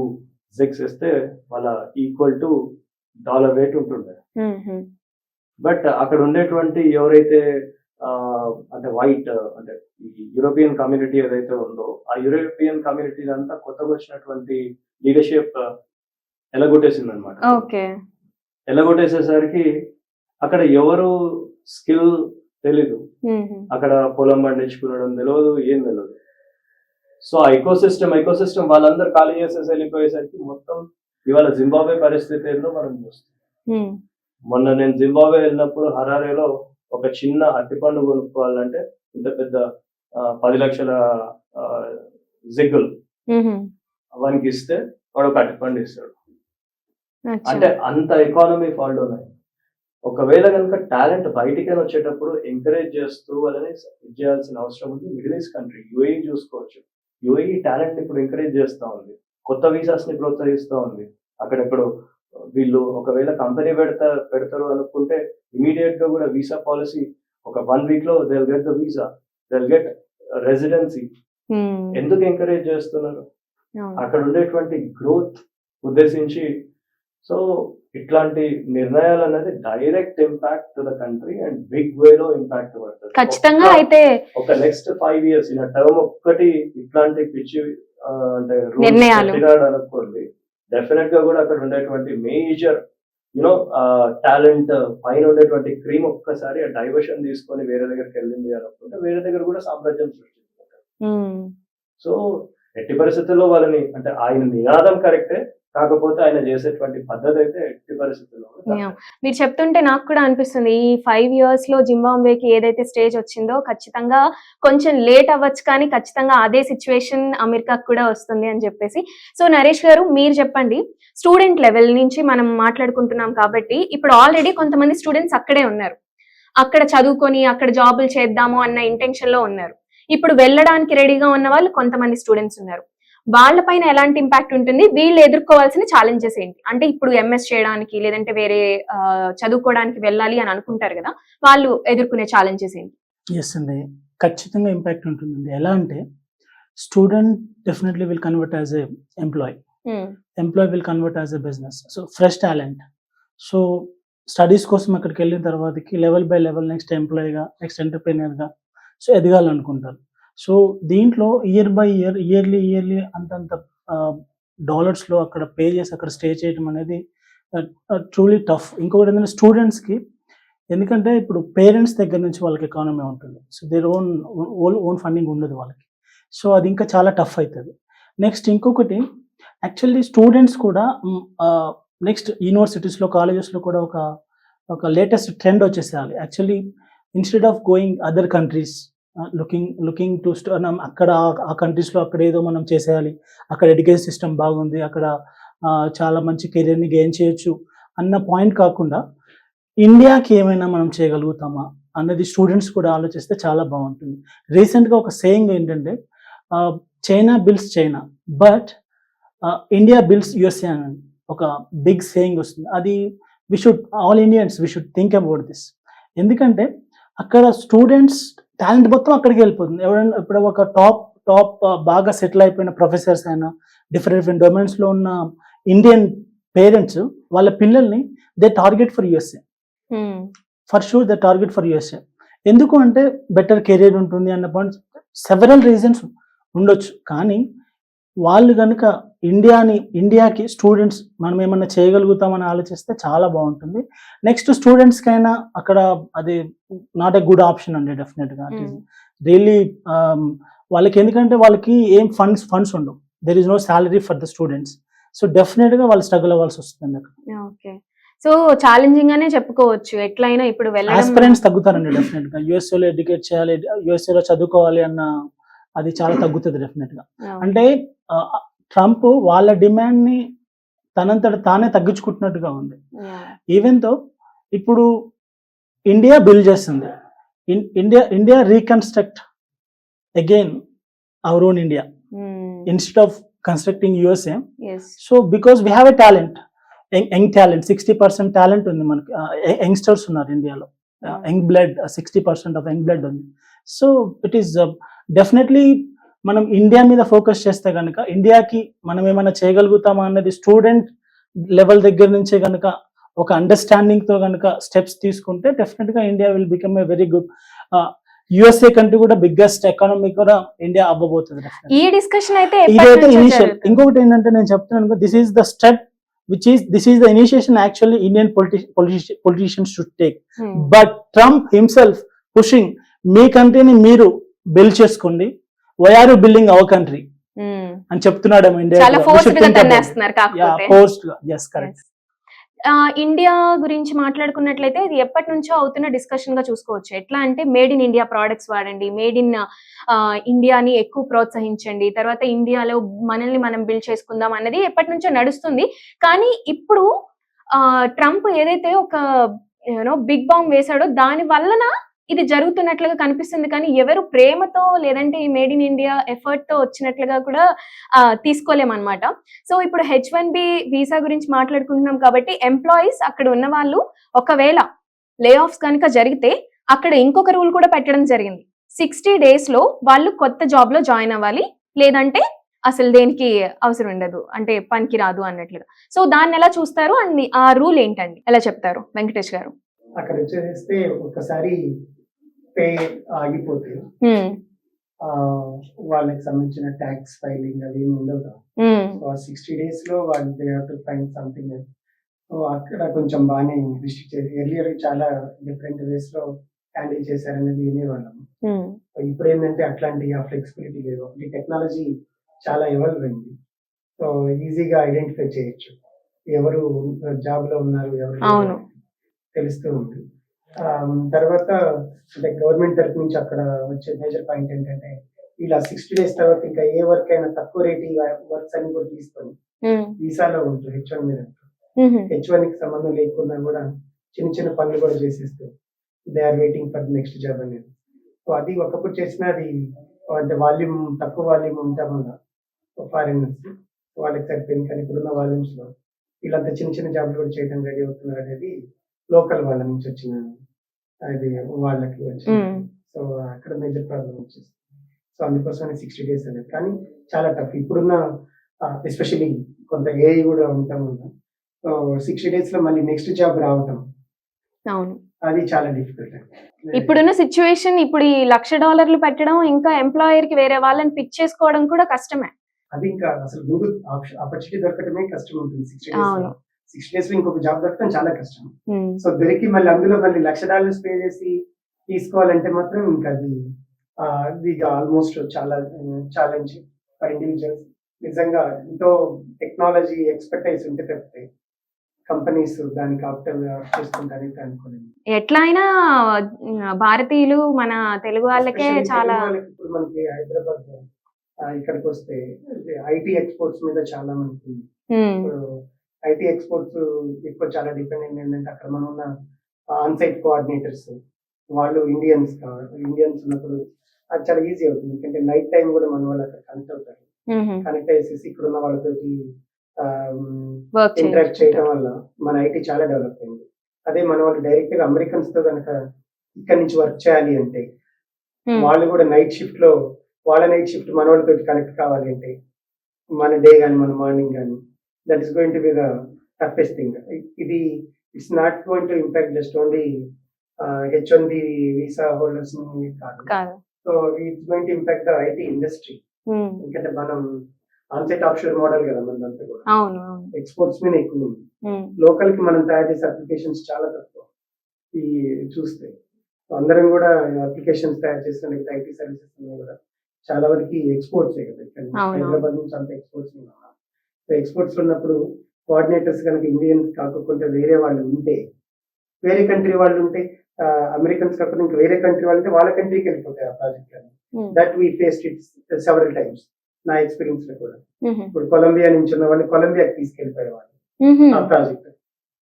ZICs వేస్తే వాళ్ళ ఈక్వల్ టు $1 రేట్ ఉంటుండే. బట్ అక్కడ ఉండేటువంటి ఎవరైతే అంటే వైట్ అంటే ఈ యూరోపియన్ కమ్యూనిటీ ఏదైతే ఉందో ఆ యూరోపియన్ కమ్యూనిటీ అంతా కొత్తగా వచ్చినటువంటి లీడర్షిప్ ఎలగొట్టేసింది అనమాట. ఎలగొట్టేసేసరికి అక్కడ ఎవరు స్కిల్ తెలీదు, అక్కడ పొలం పండించుకునడం తెలియదు, ఏం తెలియదు. సో ఆ ఎకోసిస్టమ్ వాళ్ళందరూ ఖాళీ చేసేసి వెళ్ళిపోయేసరికి మొత్తం ఇవాళ జింబాబ్వే పరిస్థితి ఏందో మనం చూస్తాం. మొన్న నేను జింబాబ్వే వెళ్ళినప్పుడు హరారేలో ఒక చిన్న అరటిపండు కొనుక్కోవాలంటే ఇంత పెద్ద 10 లక్షల జిగ్గులు వానికి ఇస్తే వాడు ఒక అరటిపండు ఇస్తాడు. అంటే అంత ఎకానమీ ఫాల్ట్ ఉన్నాయి. ఒకవేళ కనుక టాలెంట్ బయటికి వచ్చేటప్పుడు ఎంకరేజ్ చేస్తూ వాళ్ళని చేయాల్సిన అవసరం ఉంది. మిడిల్ ఈస్ట్ కంట్రీ యుఏఈ చూసుకోవచ్చు. యుఏఈ టాలెంట్ ఇప్పుడు ఎంకరేజ్ చేస్తూ ఉంది. కొత్త వీసాస్ ని ప్రోత్సహిస్తూ ఉంది. అక్కడెప్పుడు వీళ్ళు ఒకవేళ కంపెనీ పెడతారు అనుకుంటే ఇమీడియట్ గా కూడా వీసా పాలసీ ఒక 1 week లో they will get the visa, they will get residency. ఎందుకు ఎంకరేజ్ చేస్తున్నారు? అక్కడ ఉండేటువంటి గ్రోత్ ఉద్దేశించి. సో ఇట్లాంటి నిర్ణయాలు అనేది direct impact to the country and big వేలో ఇంపాక్ట్ పడుతుంది. ఖచ్చితంగా అయితే ఒక నెక్స్ట్ 5 years ఇన్ టర్మ్ ఒక్కటి ఇట్లాంటి పిచ్చి అంటే నిర్ణయాలు అనుకోండి, డెఫినెట్ గా కూడా అక్కడ ఉండేటువంటి మేజర్ యునో టాలెంట్ పైన ఉండేటువంటి క్రీమ్ ఒక్కసారి ఆ డైవర్షన్ తీసుకొని వేరే దగ్గరికి వెళ్ళింది అనుకుంటే వేరే దగ్గర కూడా సామ్రాజ్యం సృష్టించారు. సో ఎట్టి పరిస్థితుల్లో వాళ్ళని అంటే ఆయన నినాదం కరెక్టే, కాకపోతే ఆయన చేసేటువంటి పద్ధతి అయితే ఎట్టి పరిస్థితుల్లో మీరు చెప్తుంటే నాకు కూడా అనిపిస్తుంది ఈ 5 years లో జింబాబ్వేకి ఏదైతే స్టేజ్ వచ్చిందో ఖచ్చితంగా కొంచెం లేట్ అవ్వచ్చు కానీ ఖచ్చితంగా అదే సిచ్యువేషన్ అమెరికాకు కూడా వస్తుంది అని చెప్పేసి. సో నరేష్ గారు మీరు చెప్పండి, స్టూడెంట్ లెవెల్ నుంచి మనం మాట్లాడుకుంటున్నాం కాబట్టి ఇప్పుడు ఆల్రెడీ కొంతమంది స్టూడెంట్స్ అక్కడే ఉన్నారు, అక్కడ చదువుకొని అక్కడ జాబులు చేద్దాము అన్న ఇంటెన్షన్ లో ఉన్నారు. ఇప్పుడు వెళ్ళడానికి రెడీగా ఉన్న వాళ్ళు కొంతమంది స్టూడెంట్స్ ఉన్నారు. వాళ్ళపైన ఎలాంటి ఇంపాక్ట్ ఉంటుంది, వీళ్ళు ఎదుర్కోవాల్సిన ఛాలెంజెస్ ఏంటి? అంటే ఇప్పుడు ఎంఎస్ చేయడానికి లేదంటే వేరే చదువుకోవడానికి వెళ్ళాలి అని అనుకుంటారు కదా, వాళ్ళు ఎదుర్కొనే ఛాలెంజెస్ ఏంటి? ఎస్ అండి, ఖచ్చితంగా ఇంపాక్ట్ ఉంటుందండి. ఎలా అంటే student definitely will convert as a employ will convert as a business. So fresh talent. So studies కోసం అక్కడికి వెళ్ళిన తర్వాతకి లెవెల్ బై లెవెల్ నెక్స్ట్ ఎంప్లాయీగా నెక్స్ట్ ఎంటర్ప్రెన్యూర్గా సో ఎదగాలనుకుంటారు. సో దీంట్లో ఇయర్ బై ఇయర్ ఇయర్లీ అంతంత డాలర్స్లో అక్కడ పే చేసి అక్కడ స్టే చేయడం అనేది ట్రూలీ టఫ్. ఇంకొకటి ఏంటంటే స్టూడెంట్స్కి, ఎందుకంటే ఇప్పుడు పేరెంట్స్ దగ్గర నుంచి వాళ్ళకి ఎకానమీ ఉంటుంది. సో దేర్ ఓన్ ఫండింగ్ ఉండదు వాళ్ళకి. సో అది ఇంకా చాలా టఫ్ అవుతుంది. నెక్స్ట్ ఇంకొకటి యాక్చువల్లీ స్టూడెంట్స్ కూడా నెక్స్ట్ యూనివర్సిటీస్లో కాలేజెస్లో కూడా ఒక లేటెస్ట్ ట్రెండ్ వచ్చేసేయాలి. Actually instead of going other countries looking to అక్కడ ఆ కంట్రీస్లో అక్కడ ఏదో మనం చేసేయాలి, అక్కడ ఎడ్యుకేషన్ సిస్టమ్ బాగుంది, అక్కడ చాలా మంచి కెరీర్ని గెయిన్ చేయొచ్చు అన్న పాయింట్ కాకుండా ఇండియాకి ఏమైనా మనం చేయగలుగుతామా అన్నది స్టూడెంట్స్ కూడా ఆలోచిస్తే చాలా బాగుంటుంది. రీసెంట్గా ఒక సేయింగ్ ఏంటంటే China bills China but India bills USA అని ఒక బిగ్ సేయింగ్ వస్తుంది. అది all Indians we should think about this. ఎందుకంటే అక్కడ స్టూడెంట్స్ టాలెంట్ మొత్తం అక్కడికి వెళ్ళిపోతుంది. ఎవరైనా ఇప్పుడు ఒక టాప్ బాగా సెటిల్ అయిపోయిన ప్రొఫెసర్స్ అయినా డిఫరెంట్ డొమైన్స్లో ఉన్న ఇండియన్ పేరెంట్స్ వాళ్ళ పిల్లల్ని they target for USA. For sure they target for USA. ఎందుకు అంటే బెటర్ కెరీర్ ఉంటుంది అన్న పాయింట్ సెవెరల్ రీజన్స్ ఉండొచ్చు. కానీ వాళ్ళు కనుక ఇండియాకి స్టూడెంట్స్ మనం ఏమన్నా చేయగలుగుతామని ఆలోచిస్తే చాలా బాగుంటుంది. నెక్స్ట్ స్టూడెంట్స్కి అయినా అక్కడ అది నాట్ ఎ గుడ్ ఆప్షన్ అండి డెఫినెట్గా. రియల్లీ వాళ్ళకి, ఎందుకంటే వాళ్ళకి ఏం ఫండ్స్ ఉండవు, there is no salary for the students. So డెఫినెట్గా వాళ్ళు స్ట్రగుల్ అవ్వాల్సి వస్తుంది అక్కడ. ఓకే, సో ఛాలెంజింగ్ అనే చెప్పుకోవచ్చు. ఎట్లయినా ఇప్పుడు ఆస్పిరెంట్స్ తగ్గుతారండి డెఫినెట్గా. యుఎస్ఏలో ఎడ్యుకేట్ చేయాలి, యుఎస్ఏలో చదువుకోవాలి అన్న అది చాలా తగ్గుతుంది డెఫినెట్గా. అంటే ట్రంప్ వాళ్ళ డిమాండ్ ని తనంతట తానే తగ్గించుకుంటున్నట్టుగా ఉంది. ఈవెన్ తో ఇప్పుడు ఇండియా బిల్డ్ చేస్తుంది, India reconstruct again our own India instead of constructing USA. So because we have a talent, young talent, 60% talent ఉంది మనకి. యంగ్స్టర్స్ ఉన్నారు ఇండియాలో, young blood, 60% of young blood ఉంది. సో ఇట్ ఈస్ డెఫినెట్లీ మనం India మీద focus చేస్తే కనుక ఇండియాకి మనం ఏమైనా చేయగలుగుతామా అన్నది స్టూడెంట్ లెవెల్ దగ్గర నుంచే కనుక ఒక అండర్స్టాండింగ్ తో కనుక స్టెప్స్ తీసుకుంటే డెఫినెట్ గా India will become a very good. USA కంటే కూడా బిగ్గెస్ట్ ఎకానమీ కూడా ఇండియా అవ్వబోతుంది. ఈ డిస్కషన్ అయితే ఇదైతే ఇనిషియల్. ఇంకొకటి ఏంటంటే నేను చెప్తున్నాను, this is the step this is the initiation actually Indian politicians should take. But Trump himself pushing మీ కంట్రీని మీరు బిల్డ్ చేసుకోండి, why are you building our country అని చెప్తున్నాడు. ఇండియా గురించి మాట్లాడుకున్నట్లయితే ఇది ఎప్పటి నుంచో అవుతున్న డిస్కషన్ గా చూసుకోవచ్చు. ఎట్లా అంటే మేడ్ ఇన్ ఇండియా ప్రోడక్ట్స్ వాడండి, మేడ్ ఇన్ ఇండియాని ఎక్కువ ప్రోత్సహించండి, తర్వాత ఇండియాలో మనల్ని మనం బిల్డ్ చేసుకుందాం అన్నది ఎప్పటి నుంచో నడుస్తుంది. కానీ ఇప్పుడు ట్రంప్ ఏదైతే ఒక బిగ్ బాంబ్ వేశాడో దాని వలన ఇది జరుగుతున్నట్లుగా కనిపిస్తుంది, కానీ ఎవరు ప్రేమతో లేదంటే ఈ మేడ్ ఇన్ ఇండియా ఎఫర్ట్ తో వచ్చినట్లుగా కూడా తీసుకోలేమన్నమాట. సో ఇప్పుడు H1B వీసా గురించి మాట్లాడుకుంటున్నాం కాబట్టి ఎంప్లాయీస్ అక్కడ ఉన్న వాళ్ళు ఒకవేళ లే ఆఫ్స్ కనుక జరిగితే అక్కడ ఇంకొక రూల్ కూడా పెట్టడం జరిగింది. 60 days లో వాళ్ళు కొత్త జాబ్ లో జాయిన్ అవ్వాలి, లేదంటే అసలు దేనికి అవసరం ఉండదు, అంటే పనికి రాదు అన్నట్లుగా. సో దాన్ని ఎలా చూస్తారు అండ్ ఆ రూల్ ఏంటండి, ఎలా చెప్తారు వెంకటేష్ గారు? అక్కడ వచ్చేస్తే ఒకసారి పే ఆగిపోతే వాళ్ళకి సంబంధించిన ట్యాక్స్ ఫైలింగ్ అవి ఏమి ఉండవు. సో ఆ 60 days లో వాళ్ళు they have to find something. So అక్కడ కొంచెం బాగానే రిస్ట్రిక్ట్ చేసి ఎర్లియర్ చాలా డిఫరెంట్ వేస్ లో హ్యాండిల్ చేశారనేది వినేవాళ్ళం. ఇప్పుడు ఏంటంటే అట్లాంటి ఆ ఫ్లెక్సిబిలిటీ లేదు. ఈ టెక్నాలజీ చాలా ఎవాల్వ్ అయింది. సో ఈజీగా ఐడెంటిఫై చేయొచ్చు ఎవరు జాబ్ లో ఉన్నారు, ఎవరు లేరు తెలుస్తూ ఉంది. తర్వాత అంటే గవర్నమెంట్ తరఫు నుంచి అక్కడ వచ్చే మేజర్ పాయింట్ ఏంటంటే ఇలా 60 days తర్వాత ఇంకా ఏ వర్క్ అయినా తక్కువ రేట్ వర్క్స్ అన్ని కూడా తీసుకొని వీసాలో ఉంటుంది H1 మీద. H1 కి సంబంధం లేకుండా కూడా చిన్న చిన్న పనులు కూడా చేసేస్తూ they are waiting for next job అనేది. సో అది ఒకప్పుడు చేసిన అది అంటే వాల్యూమ్ తక్కువ వాల్యూమ్ ఉంటాం వల్ల ఫారినర్స్ వాళ్ళకి సరిపోయింది. కానీ ఇప్పుడున్న వాల్యూమ్స్ లో వీళ్ళంతా చిన్న చిన్న జాబ్లు కూడా చేయడం రెడీ అవుతున్నారు అనేది లోకల్ వాళ్ళ నుంచి వచ్చిన అది వాళ్ళకి వచ్చింది. సో అక్కడ మేజర్ ప్రాబ్లం వచ్చేసి సో అందుకోసమే 60 days అనేది. కానీ చాలా టఫ్ ఇప్పుడున్న ఎస్పెషల్లీ కొంత ఏఐ కూడా ఉంటాం వల్ల 60 days లో మళ్ళీ నెక్స్ట్ జాబ్ రావటం అది చాలా డిఫికల్ట్. ఇప్పుడున్న సిచ్యువేషన్, ఇప్పుడు ఈ $1,00,000 పెట్టడం ఇంకా ఎంప్లాయర్ కి వేరే వాళ్ళని పిక్ చేసుకోవడం కూడా కష్టమే. అది ఇంకా అసలు గూగుల్ ఆపర్చునిటీ దొరకటమే కష్టం ఉంటుంది 60 days. 60 days లో ఇంకొక జాబ్ దొరకడం చాలా కష్టం. సో దొరికి మళ్ళీ అందులో మళ్ళీ $1,00,000 పే చేసి తీసుకోవాలంటే మాత్రం ఇంకా అది ఆల్మోస్ట్ చాలా ఛాలెంజ్ ఫర్ ఇండివిజువల్స్. నిజంగా ఎంతో టెక్నాలజీ ఎక్స్పర్టైజ్ ఉంటే తప్పితే కంపెనీస్ దానికి చేస్తుంటారని అనుకోలేదు. ఎట్లా అయినా భారతీయులు మన తెలుగు వాళ్ళకే చాలా ఇప్పుడు మనకి హైదరాబాద్ ఇక్కడికి వస్తే ఐటీ ఎక్స్పోర్ట్స్ మీద చాలా మనకి ఐటీ ఎక్స్పోర్ట్స్ ఎక్కువ చాలా డిపెండ్ అయింది. ఏంటంటే అక్కడ మనం ఉన్న ఆన్సైట్ కోఆర్డినేటర్స్ వాళ్ళు ఇండియన్స్ ఉన్నప్పుడు అది చాలా ఈజీ అవుతుంది. ఎందుకంటే నైట్ టైం కూడా మన వాళ్ళు అక్కడ కనెక్ట్ అవుతారు. కనెక్ట్ అయ్యేసి ఇక్కడ ఉన్న వాళ్ళతోటి ఇంటరాక్ట్ చేయడం వల్ల మన ఐటీ చాలా డెవలప్ అయింది. అదే మన వాళ్ళు డైరెక్ట్ గా అమెరికన్స్ తో కనుక ఇక్కడ నుంచి వర్క్ చేయాలి అంటే వాళ్ళు కూడా నైట్ షిఫ్ట్ లో వాళ్ళ నైట్ షిఫ్ట్ మన వాళ్ళతో కనెక్ట్ కావాలి అంటే మన డే కానీ మన మార్నింగ్ కానీ that is going to be the toughest thing. ఇది it's not going to impact just only H1B visa holders కాదు. So it's going to impact the IT industry. ఎందుకంటే మనం ఆన్సైట్ ఆఫ్షోర్ మోడల్ కదా మనదంతా కూడా exports మీద ఎక్కువ ఉంది. లోకల్ కి మనం తయారు చేసే అప్లికేషన్స్ చాలా తక్కువ ఈ చూస్తే. అందరం కూడా అప్లికేషన్స్ తయారు చేసిన ఐటీ సర్వీసెస్ కూడా చాలా వరకు ఎక్స్పోర్ట్స్ కదా. ఇక్కడ హైదరాబాద్ నుంచి అంత ఎక్స్పోర్ట్స్ సో ఎక్స్పోర్ట్స్ ఉన్నప్పుడు కోఆర్డినేటర్స్ కనుక ఇండియన్స్ కాకుండా వేరే వాళ్ళు ఉంటే, వేరే కంట్రీ వాళ్ళు ఉంటే అమెరికన్స్ కాకుండా ఇంకా వేరే కంట్రీ వాళ్ళు ఉంటే వాళ్ళ కంట్రీకి వెళ్ళిపోతాయి ఆ ప్రాజెక్ట్ అని. That we faced it several times నా ఎక్స్పీరియన్స్ లో కూడా. ఇప్పుడు కొలంబియా నుంచి ఉన్న వాళ్ళు కొలంబియాకి తీసుకెళ్లిపోయేవాళ్ళు ఆ ప్రాజెక్ట్.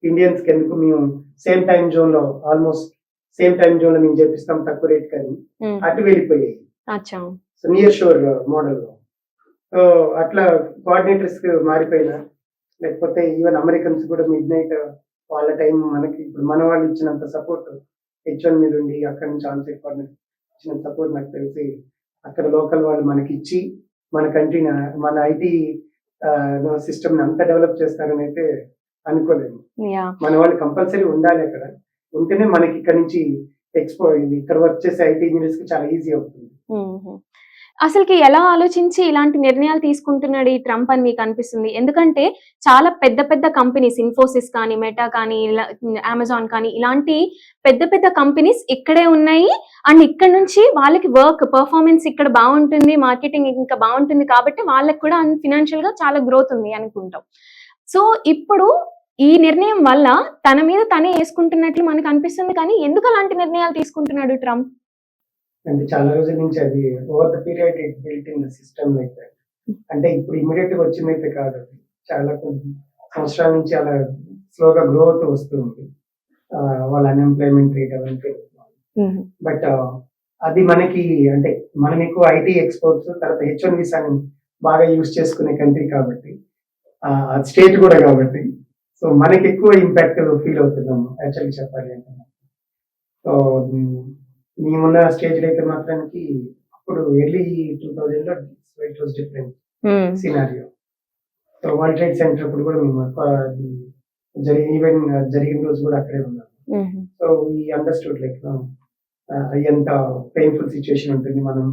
ఇండియన్స్ కి ఎందుకు మేము సేమ్ టైం జోన్ లో ఆల్మోస్ట్ సేమ్ టైం జోన్ లో మేము చేపిస్తాం తక్కువ రేట్ కానీ అటు వెళ్ళిపోయాయి. సో నియర్ షోర్ మోడల్ లో. సో అట్లా కోఆర్డినేటర్స్ మారిపోయినా, లేకపోతే ఈవెన్ అమెరికన్స్ కూడా మిడ్ నైట్ వాళ్ళ టైం మనకి ఇప్పుడు మన వాళ్ళు ఇచ్చినంత సపోర్ట్ H1 మీద ఉండి అక్కడ నుంచి ఆన్సైట్ కోఆర్డినేటర్ ఇచ్చిన సపోర్ట్ నాకు తెలిసి అక్కడ లోకల్ వాళ్ళు మనకి ఇచ్చి మన కంట్రీని మన ఐటీ సిస్టమ్ అంతా డెవలప్ చేస్తారని అయితే అనుకోలేము. మన వాళ్ళు కంపల్సరీ ఉండాలి అక్కడ. ఉంటేనే మనకి ఇక్కడ నుంచి ఇక్కడ వర్క్ చేసే ఐటీ ఇంజనీర్స్ కి చాలా ఈజీ అవుతుంది. అసలుకి ఎలా ఆలోచించి ఇలాంటి నిర్ణయాలు తీసుకుంటున్నాడు ఈ ట్రంప్ అని మీకు అనిపిస్తుంది? ఎందుకంటే చాలా పెద్ద పెద్ద కంపెనీస్, ఇన్ఫోసిస్ కానీ, మెటా కానీ, అమెజాన్ కానీ, ఇలాంటి పెద్ద పెద్ద కంపెనీస్ ఇక్కడే ఉన్నాయి. అండ్ ఇక్కడ నుంచి వాళ్ళకి వర్క్ పర్ఫార్మెన్స్ ఇక్కడ బాగుంటుంది, మార్కెటింగ్ ఇంకా బాగుంటుంది కాబట్టి వాళ్ళకి కూడా ఫినాన్షియల్ గా చాలా గ్రోత్ ఉంది అనుకుంటాం. సో ఇప్పుడు ఈ నిర్ణయం వల్ల తన మీద తనే వేసుకుంటున్నట్లు మనకు అనిపిస్తుంది. కానీ ఎందుకు అలాంటి నిర్ణయాలు తీసుకుంటున్నాడు ట్రంప్? అంటే చాలా రోజుల నుంచి అది over the period it built in the system like that. అంటే ఇప్పుడు ఇమీడియట్ గా వచ్చిందైతే కాదు, అది చాలా సంవత్సరాల నుంచి అలా స్లోగా గ్రోత్ వస్తుంది. వాళ్ళ అన్ఎంప్లాయ్మెంట్ రేట్ అవన్నీ బట్ అది మనకి అంటే మనం ఎక్కువ ఐటీ ఎక్స్పోర్ట్స్ తర్వాత H1 వీసాని బాగా యూజ్ చేసుకునే కంట్రీ కాబట్టి స్టేట్ కూడా కాబట్టి సో మనకి ఎక్కువ ఇంపాక్ట్ ఫీల్ అవుతున్నాము యాక్చువల్గా చెప్పాలి అంటే. సో మేమున్న స్టేజ్ లో అయితే మాత్రానికి అప్పుడు ఎర్లీ 2000 లో it was different scenario. So world trade centre అప్పుడు కూడా మేము ఈవెంట్ జరిగిన రోజు కూడా అక్కడే ఉన్నాము. సో ఈ అండర్స్టూడ్ లైక్ ఎంత పెయిన్ఫుల్ సిచ్యువేషన్ ఉంటుంది మనం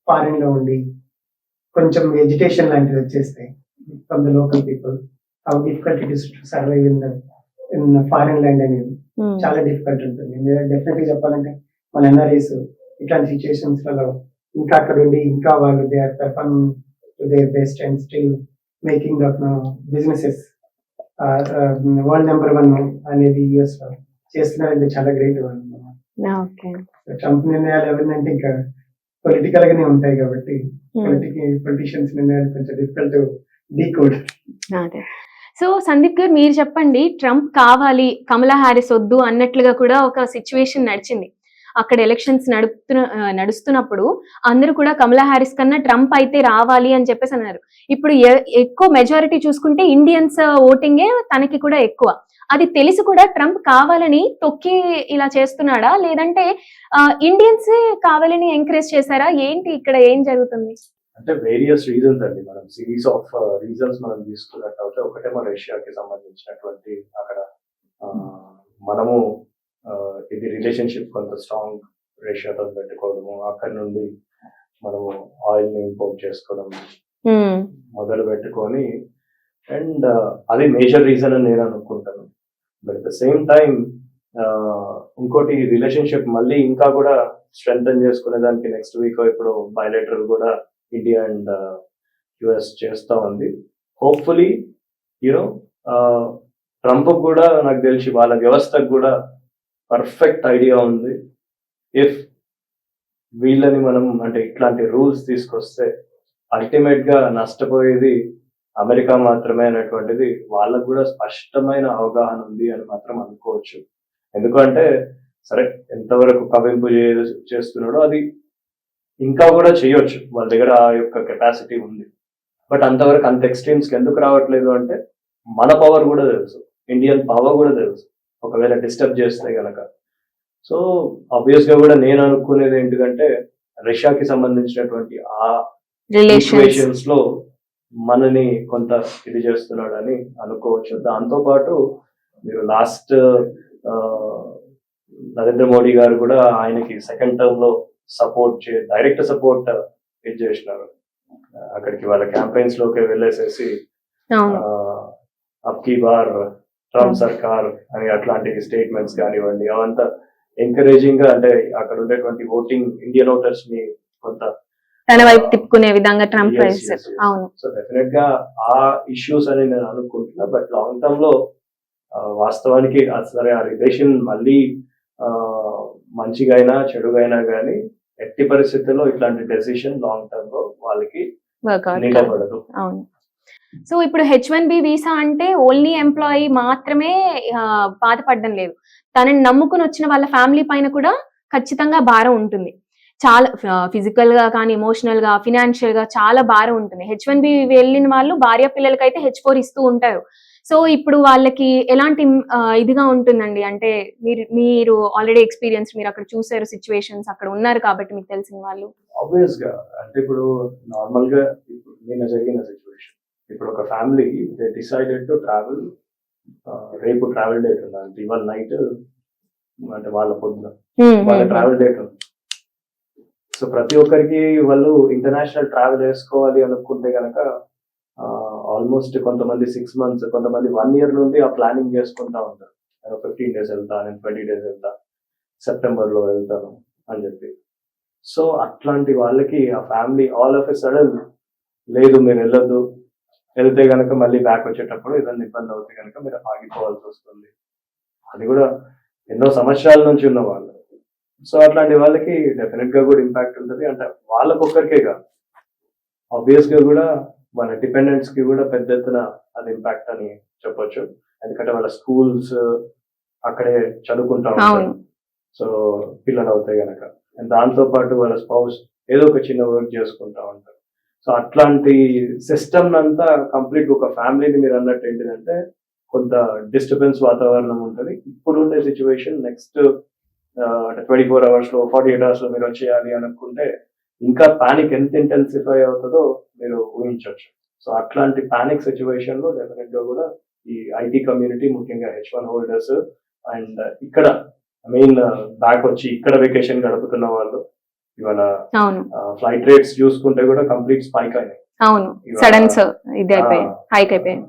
ఫారిన్ లో ఉండి కొంచెం ఎడ్యుకేషన్ లాంటిది వచ్చేస్తే from the local people how difficult it is to survive in foreign land అనేది చాలా డిఫికల్ట్ ఉంటుంది. డెఫినెట్ గా చెప్పాలంటే మన ఎన్ఆర్ఐస్ ఇట్లాంటి సిచ్యువేషన్స్ లలో ఇంకా అక్కడ ఉండి ఇంకా వాళ్ళు they are performing to their best and still making the businesses world number 1 అనేది యుఎస్ లో చేస్తున్నారంటే చాలా గ్రేట్ వాళ్ళు. ట్రంప్ నిర్ణయాలు ఎవరినంటే ఇంకా పొలిటికల్ గానే ఉంటాయి కాబట్టి పొలిటీషియన్స్ నిర్ణయాలు కొంచెం డిఫికల్ట్ డీకోడ్. సో సందీప్ గారు మీరు చెప్పండి, ట్రంప్ కావాలి కమలా హ్యారిస్ వద్దు అన్నట్లుగా కూడా ఒక సిచ్యువేషన్ నడిచింది. అక్కడ ఎలక్షన్స్ నడుస్తున్నప్పుడు అందరూ కూడా కమలా హ్యారిస్ కన్నా ట్రంప్ అయితే రావాలి అని చెప్పేసి అన్నారు. ఇప్పుడు ఎక్కువ మెజారిటీ చూసుకుంటే ఇండియన్స్ ఓటింగే తనకి కూడా ఎక్కువ. అది తెలిసి కూడా ట్రంప్ కావాలని తొక్కి ఇలా చేస్తున్నాడా, లేదంటే ఇండియన్స్ కావాలని ఎంకరేజ్ చేశారా? ఏంటి ఇక్కడ ఏం జరుగుతుంది? అంటే వేరియస్ రీజన్స్ అండి. మనం సిరీస్ ఆఫ్ రీజన్స్ మనం తీసుకున్నట్లయితే ఒకటేమో రష్యాకి సంబంధించినటువంటి అక్కడ మనము ఇది రిలేషన్షిప్ కొంత స్ట్రాంగ్ రష్యాతో పెట్టుకోవడము, అక్కడ నుండి మనము ఆయిల్ ని ఇంపోర్ట్ చేసుకోవడం మొదలు పెట్టుకొని అండ్ అది మేజర్ రీజన్ అని నేను అనుకుంటాను. But at the same time ఇంకోటి రిలేషన్షిప్ మళ్ళీ ఇంకా కూడా స్ట్రెంథన్ చేసుకునే దానికి నెక్స్ట్ వీక్ ఇప్పుడు బయలేటరల్ కూడా ఇండియా అండ్ యుఎస్ చేస్తా ఉంది. హోప్ఫుల్లీ యూనో ట్రంప్ కూడా నాకు తెలిసి వాళ్ళ వ్యవస్థకు కూడా పర్ఫెక్ట్ ఐడియా ఉంది. ఇఫ్ వీళ్ళని మనం అంటే ఇట్లాంటి రూల్స్ తీసుకొస్తే అల్టిమేట్ గా నష్టపోయేది అమెరికా మాత్రమే అనేటువంటిది వాళ్ళకు కూడా స్పష్టమైన అవగాహన ఉంది అని మాత్రం అనుకోవచ్చు. ఎందుకంటే సరే ఎంతవరకు కవింపు చేస్తున్నాడో అది ఇంకా కూడా చేయొచ్చు, వాళ్ళ దగ్గర ఆ యొక్క కెపాసిటీ ఉంది. బట్ అంతవరకు అంత ఎక్స్ట్రీమ్స్కి ఎందుకు రావట్లేదు అంటే మన పవర్ కూడా తెలుసు, ఇండియన్ పవర్ కూడా తెలుసు ఒకవేళ డిస్టర్బ్ చేస్తే గనక. సో ఆబ్వియస్ గా కూడా నేను అనుకునేది ఏంటంటే రష్యాకి సంబంధించినటువంటి ఆ రిలేషన్స్ లో మనని కొంత ఇది చేస్తున్నాడని అనుకోవచ్చు. దాంతో పాటు మీరు లాస్ట్ నరేంద్ర మోడీ గారు కూడా ఆయనకి సెకండ్ టర్మ్ లో సపోర్ట్ డైరెక్ట్ సపోర్ట్ ఇది చేసినారు. అక్కడికి వాళ్ళ క్యాంపెయిన్స్ లోకి వెళ్ళేసేసి అబ్కీ బార్ ట్రంప్ సర్కార్ అని అట్లాంటి స్టేట్మెంట్స్ కానివ్వండి అవంతా ఎంకరేజింగ్ గా అంటే అక్కడ ఉండేటువంటి ఓటింగ్ ఇండియన్ ఓటర్స్ ని కొంత తన వైపు తిప్పుకునే విధంగా ట్రంప్. అవును, సో డెఫినెట్ గా ఆ ఇష్యూస్ అని నేను అనుకుంటున్నా. బట్ లాంగ్ టర్మ్ లో వాస్తవానికి సరే ఆ రిలేషన్ మళ్ళీ మంచిగా అయినా చెడుగా అయినా కానీ ఎట్టి పరిస్థితుల్లో ఇట్లాంటి డెసిషన్ లాంగ్ టర్మ్ లో వాళ్ళకి నిలబడదు. అవును. సో ఇప్పుడు H1B వీసా అంటే ఓన్లీ ఎంప్లాయీ మాత్రమే బాధపడడం లేదు, తనని నమ్ముకుని వచ్చిన వాళ్ళ ఫ్యామిలీ పైన కూడా ఖచ్చితంగా భారం ఉంటుంది. చాలా ఫిజికల్ గా కానీ ఎమోషనల్ గా ఫినాన్షియల్ గా చాలా భారం ఉంటుంది. H1B వెళ్ళిన వాళ్ళు భార్య పిల్లలకైతే H4 ఇస్తూ ఉంటారు. సో ఇప్పుడు వాళ్ళకి ఎలాంటి ఇదిగా ఉంటుందండి? అంటే మీరు ఆల్రెడీ ఎక్స్పీరియన్స్, మీరు అక్కడ చూసారు సిచ్యువేషన్స్, అక్కడ ఉన్నారు కాబట్టి మీకు తెలిసిన వాళ్ళు. ఆబ్వియస్ గా అంటే ఇప్పుడు నార్మల్ గా నిన్న జరిగిన సిచ్యువేషన్, ఇప్పుడు ఒక family they decided to travel, రేపు ట్రావెల్ డేట్ ఉంది అంటే ఇవాళ నైట్ అంటే వాళ్ళ పొద్దున వాళ్ళ ట్రావెల్ డేట్ ఉంది. సో ప్రతి ఒక్కరికి వాళ్ళు ఇంటర్నేషనల్ ట్రావెల్ వేసుకోవాలి అనుకుంటే కనుక ఆల్మోస్ట్ కొంతమంది 6 months, కొంతమంది 1 year నుండి ఆ ప్లానింగ్ చేసుకుంటా ఉంటారు. 15 days వెళ్తా, నేను 20 days వెళ్తా, సెప్టెంబర్ లో వెళ్తాను అని చెప్పి. సో అట్లాంటి వాళ్ళకి ఆ family all of a sudden లేదు మీరు వెళ్ళొద్దు, వెళ్తే కనుక మళ్ళీ బ్యాక్ వచ్చేటప్పుడు ఏదైనా ఇబ్బంది అవుతే కనుక మీరు ఆగిపోవాల్సి వస్తుంది. అది కూడా ఎన్నో సంవత్సరాల నుంచి ఉన్న వాళ్ళు. సో అట్లాంటి వాళ్ళకి డెఫినెట్ గా కూడా ఇంపాక్ట్ ఉంటుంది. అంటే వాళ్ళకొక్కరికే కాదు, ఆబ్వియస్ గా కూడా వాళ్ళ డిపెండెంట్స్ కి కూడా పెద్ద ఎత్తున అది ఇంపాక్ట్ అని చెప్పొచ్చు. ఎందుకంటే వాళ్ళ స్కూల్స్ అక్కడే చదువుకుంటా ఉంటారు. సో పిల్లలు అవుతాయి కనుక, దాంతో పాటు వాళ్ళ స్పౌస్ ఏదో ఒక చిన్న వర్క్ చేసుకుంటా ఉంటారు. సో అట్లాంటి సిస్టమ్ అంతా కంప్లీట్ ఒక ఫ్యామిలీని మీరు అన్నట్టు ఏంటిదంటే కొంత డిస్టర్బెన్స్ వాతావరణం ఉంటుంది. ఇప్పుడుండే సిచ్యువేషన్ నెక్స్ట్ అంటే 24 hours లో 48 hours లో మీరు వచ్చేయాలి అనుకుంటే ఇంకా పానిక్ ఎంత ఇంటెన్సిఫై అవుతుందో మీరు ఊహించవచ్చు. సో అట్లాంటి పానిక్ సిచ్యువేషన్ లో డెఫినెట్ గా కూడా ఈ ఐటీ కమ్యూనిటీ, ముఖ్యంగా H1 హోల్డర్స్ అండ్ ఇక్కడ మెయిన్ బ్యాక్ వచ్చి ఇక్కడ వెకేషన్ గడుపుతున్న వాళ్ళు ఇవాళ అవును ఫ్లైట్ రేట్స్ చూసుకుంటే కూడా కంప్లీట్ స్పైక్ అయినాయి. అవును సడన్ ఇది అయిపోయి హైక్ అయిపోయింది.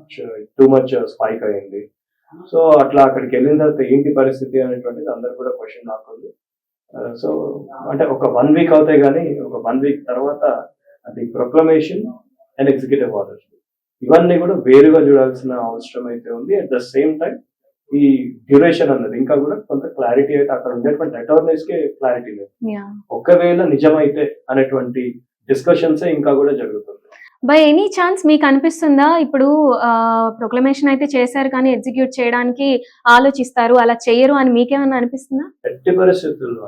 టూ మచ్ స్పైక్ అయింది. సో అట్లా అక్కడికి వెళ్ళిన తర్వాత ఏంటి పరిస్థితి అనేటువంటిది అందరు కూడా క్వశ్చన్ నాకు ఉంది. సో అంటే ఒక 1 week అవుతాయి కానీ ఒక 1 week తర్వాత అది ప్రొక్లమేషన్ అండ్ ఎగ్జిక్యూటివ్ ఆర్డర్ ఇవన్నీ కూడా వేరుగా చూడాల్సిన అవసరం అయితే ఉంది. అట్ ద సేమ్ టైం ఈ డ్యూరేషన్ అన్నది ఇంకా కూడా కొంత క్లారిటీ అయితే అక్కడ ఉండేటువంటి అటర్నీస్ కి క్లారిటీ లేదు. ఒకవేళ నిజమైతే అనేటువంటి డిస్కషన్స్ ఇంకా కూడా జరుగుతుంది. బై ఎనీ ఛాన్స్ మీకు అనిపిస్తుందా ఇప్పుడు ప్రొక్లమేషన్ అయితే చేశారు కానీ ఎగ్జిక్యూట్ చేయడానికి ఆలోచిస్తారు, అలా చేయరు అని మీకేమన్నా అనిపిస్తుందా? ఎట్టి పరిస్థితుల్లో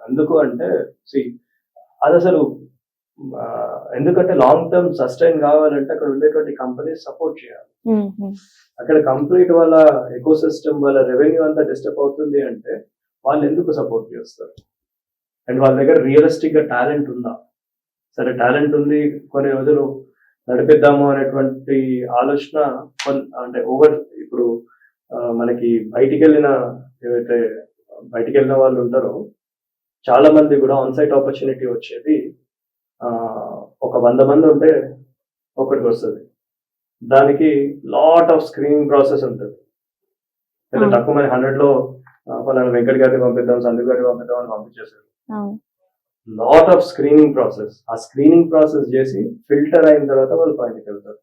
ఎందుకు అంటే అది అసలు ఎందుకంటే లాంగ్ టర్మ్ సస్టైన్ కావాలంటే అక్కడ ఉండేటువంటి కంపెనీస్ సపోర్ట్ చేయాలి. అక్కడ కంప్లీట్ వాళ్ళ ఎకో సిస్టమ్, వాళ్ళ రెవెన్యూ అంతా డిస్టర్బ్ అవుతుంది అంటే వాళ్ళు ఎందుకు సపోర్ట్ చేస్తారు? అండ్ వాళ్ళ దగ్గర రియలిస్టిక్ గా టాలెంట్ ఉందా? సరే టాలెంట్ ఉంది, కొన్ని రోజులు నడిపిద్దాము అనేటువంటి ఆలోచన అంటే ఓవర్ ఇప్పుడు మనకి బయటికి వెళ్ళిన వాళ్ళు ఉంటారో చాలా మంది కూడా ఆన్ సైట్ ఆపర్చునిటీ వచ్చేది ఒక 100 మంది ఉంటే ఒకటికి వస్తుంది. దానికి లాట్ ఆఫ్ స్క్రీనింగ్ ప్రాసెస్ ఉంటుంది. లేదా తక్కువ మంది 100 లో పలానా వెంకట్ గారిని పంపిద్దాం, సందీప్ గారిని పంపిద్దాం అని పంపించేశారు. లాట్ ఆఫ్ స్క్రీనింగ్ ప్రాసెస్, ఆ స్క్రీనింగ్ ప్రాసెస్ చేసి ఫిల్టర్ అయిన తర్వాత వాళ్ళు పైనకి వెళ్తారు.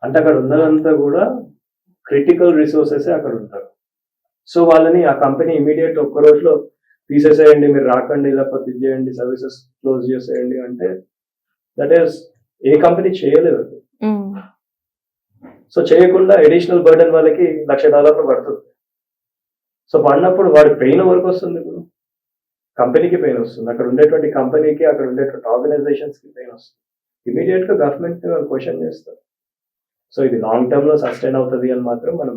అంటే అక్కడ ఉన్నదంతా కూడా క్రిటికల్ రిసోర్సెస్ అక్కడ ఉంటారు. సో వాళ్ళని ఆ కంపెనీ ఇమీడియట్ ఒక్క రోజులో తీసేసేయండి, మీరు రాకండి, లేకపోతే ఇది చేయండి, సర్వీసెస్ క్లోజ్ చేసేయండి అంటే దట్ ఈస్ ఏ కంపెనీ చేయలేదు. సో చేయకుండా అడిషనల్ బర్డెన్ వాళ్ళకి $1,00,000 పడుతుంది. సో పడినప్పుడు వాడి పెయిన్ ఎవరికి వస్తుంది? ఇప్పుడు కంపెనీకి పెయిన్ వస్తుంది, అక్కడ ఉండేటువంటి కంపెనీకి, అక్కడ ఉండేటువంటి ఆర్గనైజేషన్స్ కి పెయిన్ వస్తుంది. ఇమీడియట్ గా గవర్నమెంట్ వాళ్ళు క్వశ్చన్ చేస్తారు. సో ఇది లాంగ్ టర్మ్ లో సస్టైన్ అవుతుంది అని మాత్రం మనం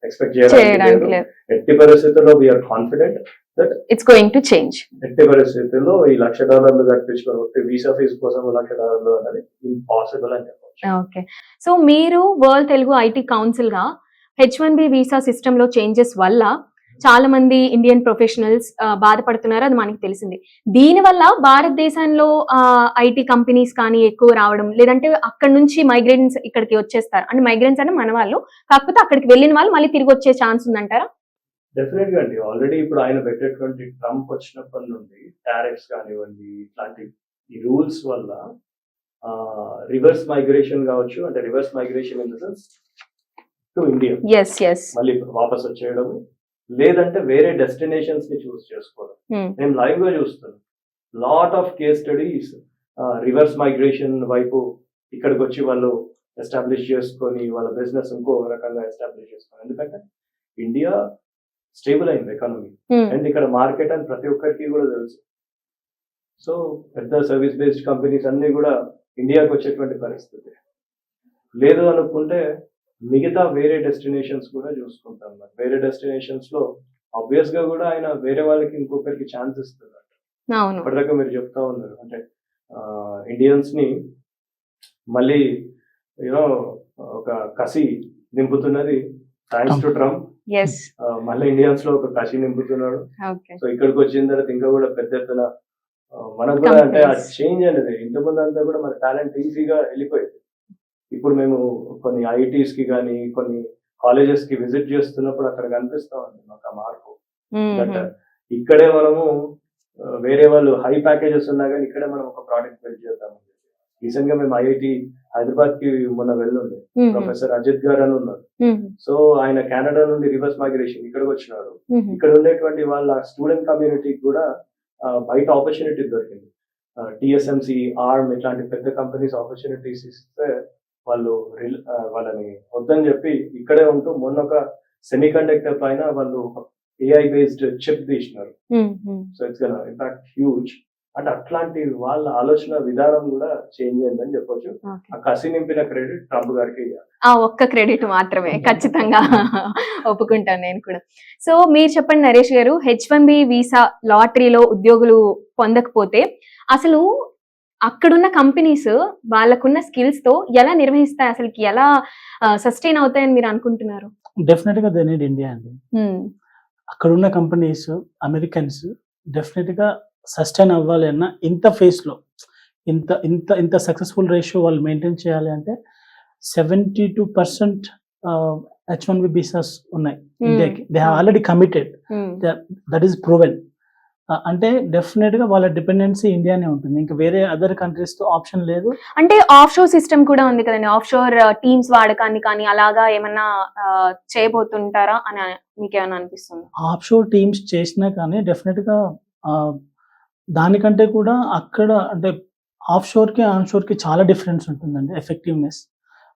ఎక్స్పెక్ట్ చేయడానికి లేదు. ఎట్టి పరిస్థితుల్లో we are confident that it's going to change. ఎట్టి పరిస్థితుల్లో ఈ $1,00,000 కట్టించుకోవాలి వీసా ఫీజు కోసం $1,00,000 అనేది ఇంపాసిబుల్ అని చెప్పవచ్చు. ఓకే, సో మీరు వరల్డ్ తెలుగు ఐటీ కౌన్సిల్ గా H1B వీసా సిస్టమ్ లో చేంజెస్ వల్ల చాలా మంది ఇండియన్ ప్రొఫెషనల్స్ బాధపడుతున్నారు, అది మనకి తెలిసింది. దీనివల్ల భారతదేశంలో ఐటీ కంపెనీస్ కానీ ఎక్కువ రావడం, లేదంటే అక్కడ నుంచి మైగ్రెంట్స్ ఇక్కడికి వచ్చేస్తారు. అంటే మైగ్రెంట్స్ అంటే మన వాళ్ళు, కాకపోతే అక్కడికి వెళ్ళిన వాళ్ళు మళ్ళీ తిరిగి వచ్చే ఛాన్స్ ఉందంటారా? డెఫినెట్ గా అండి. ఆల్రెడీ ఇప్పుడు ఆయన పెట్టేటువంటి ట్రంప్ వచ్చినప్పటి నుండి టారిఫ్స్ కానివ్వండి, ఇట్లాంటి ఈ రూల్స్ వల్ల రివర్స్ మైగ్రేషన్ కావచ్చు, అంటే reverse migration in the sense to India మళ్ళీ వాపస్ వచ్చేయడము, లేదంటే వేరే డెస్టినేషన్స్ ని చూస్ చేసుకోవడం. నేను లైవ్ గా చూస్తున్నాను lot of case studies reverse migration వైపు ఇక్కడికి వచ్చి వాళ్ళు ఎస్టాబ్లిష్ చేసుకొని వాళ్ళ బిజినెస్ ఇంకో రకంగా ఎస్టాబ్లిష్ చేసుకొని, ఎందుకంటే ఇండియా స్టేబుల్ అయింది ఎకానమీ అండ్ ఇక్కడ మార్కెట్ అని ప్రతి ఒక్కరికి కూడా తెలుసు. సో పెద్ద సర్వీస్ బేస్డ్ కంపెనీస్ అన్ని కూడా ఇండియాకి వచ్చేటువంటి పరిస్థితి లేదు అనుకుంటే మిగతా వేరే డెస్టినేషన్స్ కూడా చూసుకుంటాం. వేరే డెస్టినేషన్స్ లో ఆబ్వియస్ గా కూడా ఆయన వేరే వాళ్ళకి ఇంకొకరికి ఛాన్స్ ఇస్తున్నారు. ఇప్పటిదాకా మీరు చెప్తా ఉన్నారు అంటే ఇండియన్స్ ని మళ్ళీ యూనో ఒక కసి నింపుతున్నది థ్యాంక్స్ టు ట్రంప్. మళ్ళీ ఇండియన్స్ లో ఒక కసి నింపుతున్నాడు. సో ఇక్కడికి వచ్చిన తర్వాత ఇంకా కూడా పెద్ద ఎత్తున మనకు కూడా అంటే ఆ చేంజ్ అనేది ఇంతకుముందు అంతా కూడా మన టాలెంట్ ఈజీగా వెళ్ళిపోయింది. ఇప్పుడు మేము కొన్ని ఐటీస్ కి కానీ కొన్ని కాలేజెస్ కి విజిట్ చేస్తున్నప్పుడు అక్కడ కనిపిస్తా ఉంది మాకు ఆ మార్పు. బట్ ఇక్కడే మనము వేరే వాళ్ళు హై ప్యాకేజెస్ ఉన్నా కానీ ఇక్కడే మనం ఒక ప్రోడక్ట్ బిల్డ్ చేద్దాం. రీసెంట్ గా మేము ఐఐటి హైదరాబాద్ కి మొన్న వెళ్ళుంది. ప్రొఫెసర్ అజిత్ గారు అని ఉన్నారు. సో ఆయన కెనడా నుండి రివర్స్ మైగ్రేషన్ ఇక్కడికి వచ్చినాడు. ఇక్కడ ఉండేటువంటి వాళ్ళ స్టూడెంట్ కమ్యూనిటీకి కూడా బయట ఆపర్చునిటీ దొరికింది. టిఎస్ఎంసి, ఆర్మ్ ఇట్లాంటి పెద్ద కంపెనీస్ ఆపర్చునిటీస్ ఇస్తే వాళ్ళు వాళ్ళని వద్దని చెప్పి ఇక్కడే ఉంటూ మొన్న ఒక సెమీ కండక్టర్ పైన వాళ్ళు AI బేస్డ్ చిప్ తీసినారు. So it's gonna impact huge. అంటే అట్లాంటి వాళ్ళ ఆలోచన విధానం కూడా చేంజ్ అయిందని చెప్పొచ్చు. ఆ కసి నింపిన క్రెడిట్ ట్రంప్ గారికి ఇవ్వాలి. ఆ ఒక్క క్రెడిట్ మాత్రమే ఖచ్చితంగా ఒప్పుకుంటాను నేను కూడా. సో మీరు చెప్పండి నరేష్ గారు, H1B వీసా లాటరీలో ఉద్యోగులు పొందకపోతే అసలు అక్కడున్న కంపెనీస్ వాళ్ళకున్న స్కిల్స్ తో ఎలా నిర్వహిస్తాయి, అసలుకి ఎలా సస్టైన్ అవుతాయని మీరు అనుకుంటున్నారు? డెఫినెట్ గా దే నీడ్ ఇండియా అండి. అక్కడ ఉన్న కంపెనీస్ అమెరికన్స్ డెఫినెట్ గా సస్టైన్ అవ్వాలి అన్న ఇంత ఫేస్ లో ఇంత ఇంత ఇంత సక్సెస్ఫుల్ రేషియో వాళ్ళు మెయింటైన్ చేయాలి అంటే 72% H1B వీసాస్ ఉన్నాయి ఇండియాకి. They have already committed, that is proven. అంటే డెఫినెట్ గా వాళ్ళ డిపెండెన్సీ ఇండియానే ఉంటుంది, ఇంకా వేరే అదర్ కంట్రీస్ తో ఆప్షన్ లేదు. అంటే ఆఫ్ షోర్ సిస్టమ్ కూడా ఉంది కదండి, ఆఫ్ షోర్ టీమ్స్ వాడకాన్ని కానీ అలాగా ఏమన్నా చేయబోతుంటారా అని మీకు ఏమైనా అనిపిస్తుంది? ఆఫ్ షోర్ టీమ్స్ చేసినా కానీ డెఫినెట్ గా దానికంటే కూడా అక్కడ అంటే ఆఫ్ షోర్ కి ఆన్ షోర్ కి చాలా డిఫరెన్స్ ఉంటుందండి. ఎఫెక్టివ్నెస్,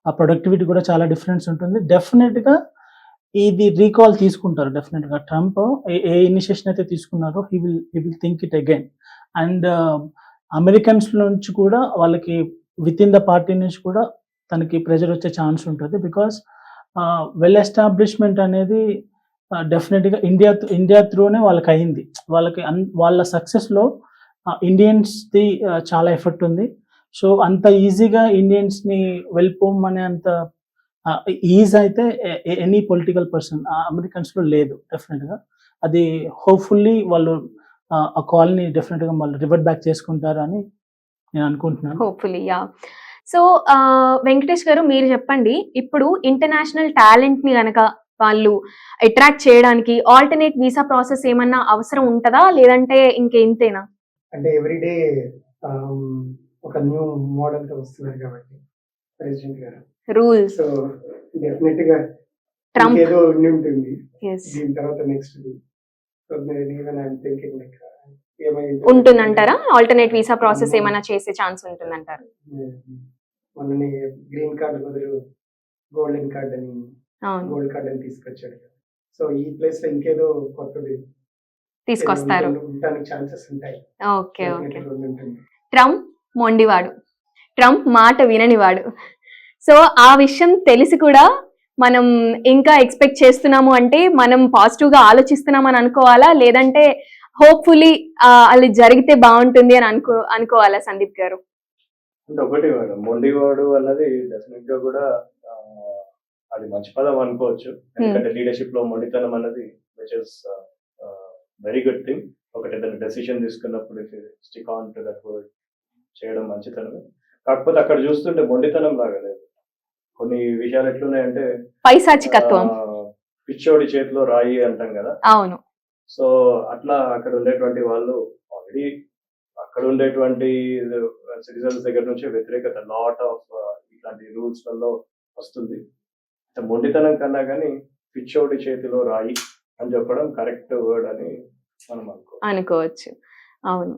ఆ ప్రొడక్టివిటీ కూడా చాలా డిఫరెన్స్ ఉంటుంది. డెఫినెట్ గా ఇది రీకాల్ తీసుకుంటారు డెఫినెట్ గా. ట్రంప్ ఏ ఇనిషియేషన్ అయితే తీసుకున్నారో he will think it again. And Americans నుంచి కూడా వాళ్ళకి విత్ ఇన్ ద పార్టీ నుంచి కూడా తనకి ప్రెజర్ వచ్చే ఛాన్స్ ఉంటుంది. బికాస్ వెల్ ఎస్టాబ్లిష్మెంట్ అనేది డెఫినెట్ గా ఇండియా త్రూనే వాళ్ళకి అయింది. వాళ్ళకి వాళ్ళ సక్సెస్ లో ఇండియన్స్ ది చాలా ఎఫెక్ట్ ఉంది. సో అంత ఈజీగా ఇండియన్స్ ని వెళ్ళిపోమనే అంత ఈజ్ అయితే ఎనీ పొలిటికల్ పర్సన్ అమెరికన్స్ లో లేదు డెఫినెట్ గా. అది హోప్ఫుల్లీ వాళ్ళు ఆ కాల్ ని డెఫినెట్ గా వాళ్ళు రివర్ట్ బ్యాక్ చేసుకుంటారు అని నేను అనుకుంటున్నాను. Hopefully yeah. సో వెంకటేష్ గారు మీరు చెప్పండి, ఇప్పుడు ఇంటర్నేషనల్ టాలెంట్ ని గనక వాళ్ళు అట్రాక్ట్ చేయడానికి ఆల్టర్నేట్ వీసా ప్రాసెస్ ఏమన్నా అవసరం ఉంటుందా, లేదంటే ఇంకేంతేనా? అంటే ఎవ్రీడే ఒక న్యూ మోడల్ తో వస్తున్నారు కాబట్టి ప్రెసిడెంట్ గారు రూల్స్. సో డెఫినెట్ గా ట్రంప్ ఏదో ఉండి ఉంటుంది yes దీని తర్వాత next. So even I'm thinking like ఉంటుందంటారా? ఆల్టర్నేట్ వీసా ప్రాసెస్ ఏమైనా చేసే ఛాన్స్ ఉంటుందంటారు? మొన్ననే గ్రీన్ కార్డ్ బదులు గోల్డెన్ కార్డ్ అని అవును, గోల్డ్ కార్డ్ అని తీసుకొచ్చాడు. సో ఈ ప్లేస్ లో ఇంకేదో కొత్తది తీసుకొస్తారు. ఉండడానికి ఛాన్సెస్ ఉంటాయి. Okay okay. Definitely ఉంటుంది. ట్రంప్ మొండివాడు, ట్రంప్ మాట విననివాడు. సో ఆ విషయం తెలిసి కూడా మనం ఇంకా ఎక్స్పెక్ట్ చేస్తున్నాము అంటే మనం పాజిటివ్ గా ఆలోచిస్తున్నామని అనుకోవాలా, లేదంటే హోప్ఫుల్లీ అది జరిగితే బాగుంటుంది అని అనుకోవాలా సందీప్ గారు? అంటే ఒకటి మేడం, మొండివాడు అన్నది డెఫినెట్ గా కూడా అది మంచి పదం అనుకోవచ్చు. ఎందుకంటే లీడర్షిప్ లో మొండితనం అన్నది which is very good thing. ఒకటి ఏదైనా డెసిషన్ తీసుకున్నప్పుడు stick on to that word చేయడం మంచితనమే. కాకపోతే అక్కడ చూస్తుంటే మొండితనం లాగా లేదు. కొన్ని విషయాలు ఎట్లున్నాయంటే పైశాచికత్వం, పిచ్చోడి చేతిలో రాయి అంటాం కదా. అవును. సో అట్లా అక్కడ ఉండేటువంటి వాళ్ళు ఆల్రెడీ అక్కడ ఉండేటువంటి సిటిజన్స్ దగ్గర నుంచి వ్యతిరేకత లాట్ ఆఫ్ ఇట్లాంటి రూల్స్ లలో వస్తుంది. మొండితనం కన్నా కానీ పిచ్చోడి చేతిలో రాయి అని చెప్పడం కరెక్ట్ వర్డ్ అని మనం అనుకోవచ్చు. అవును.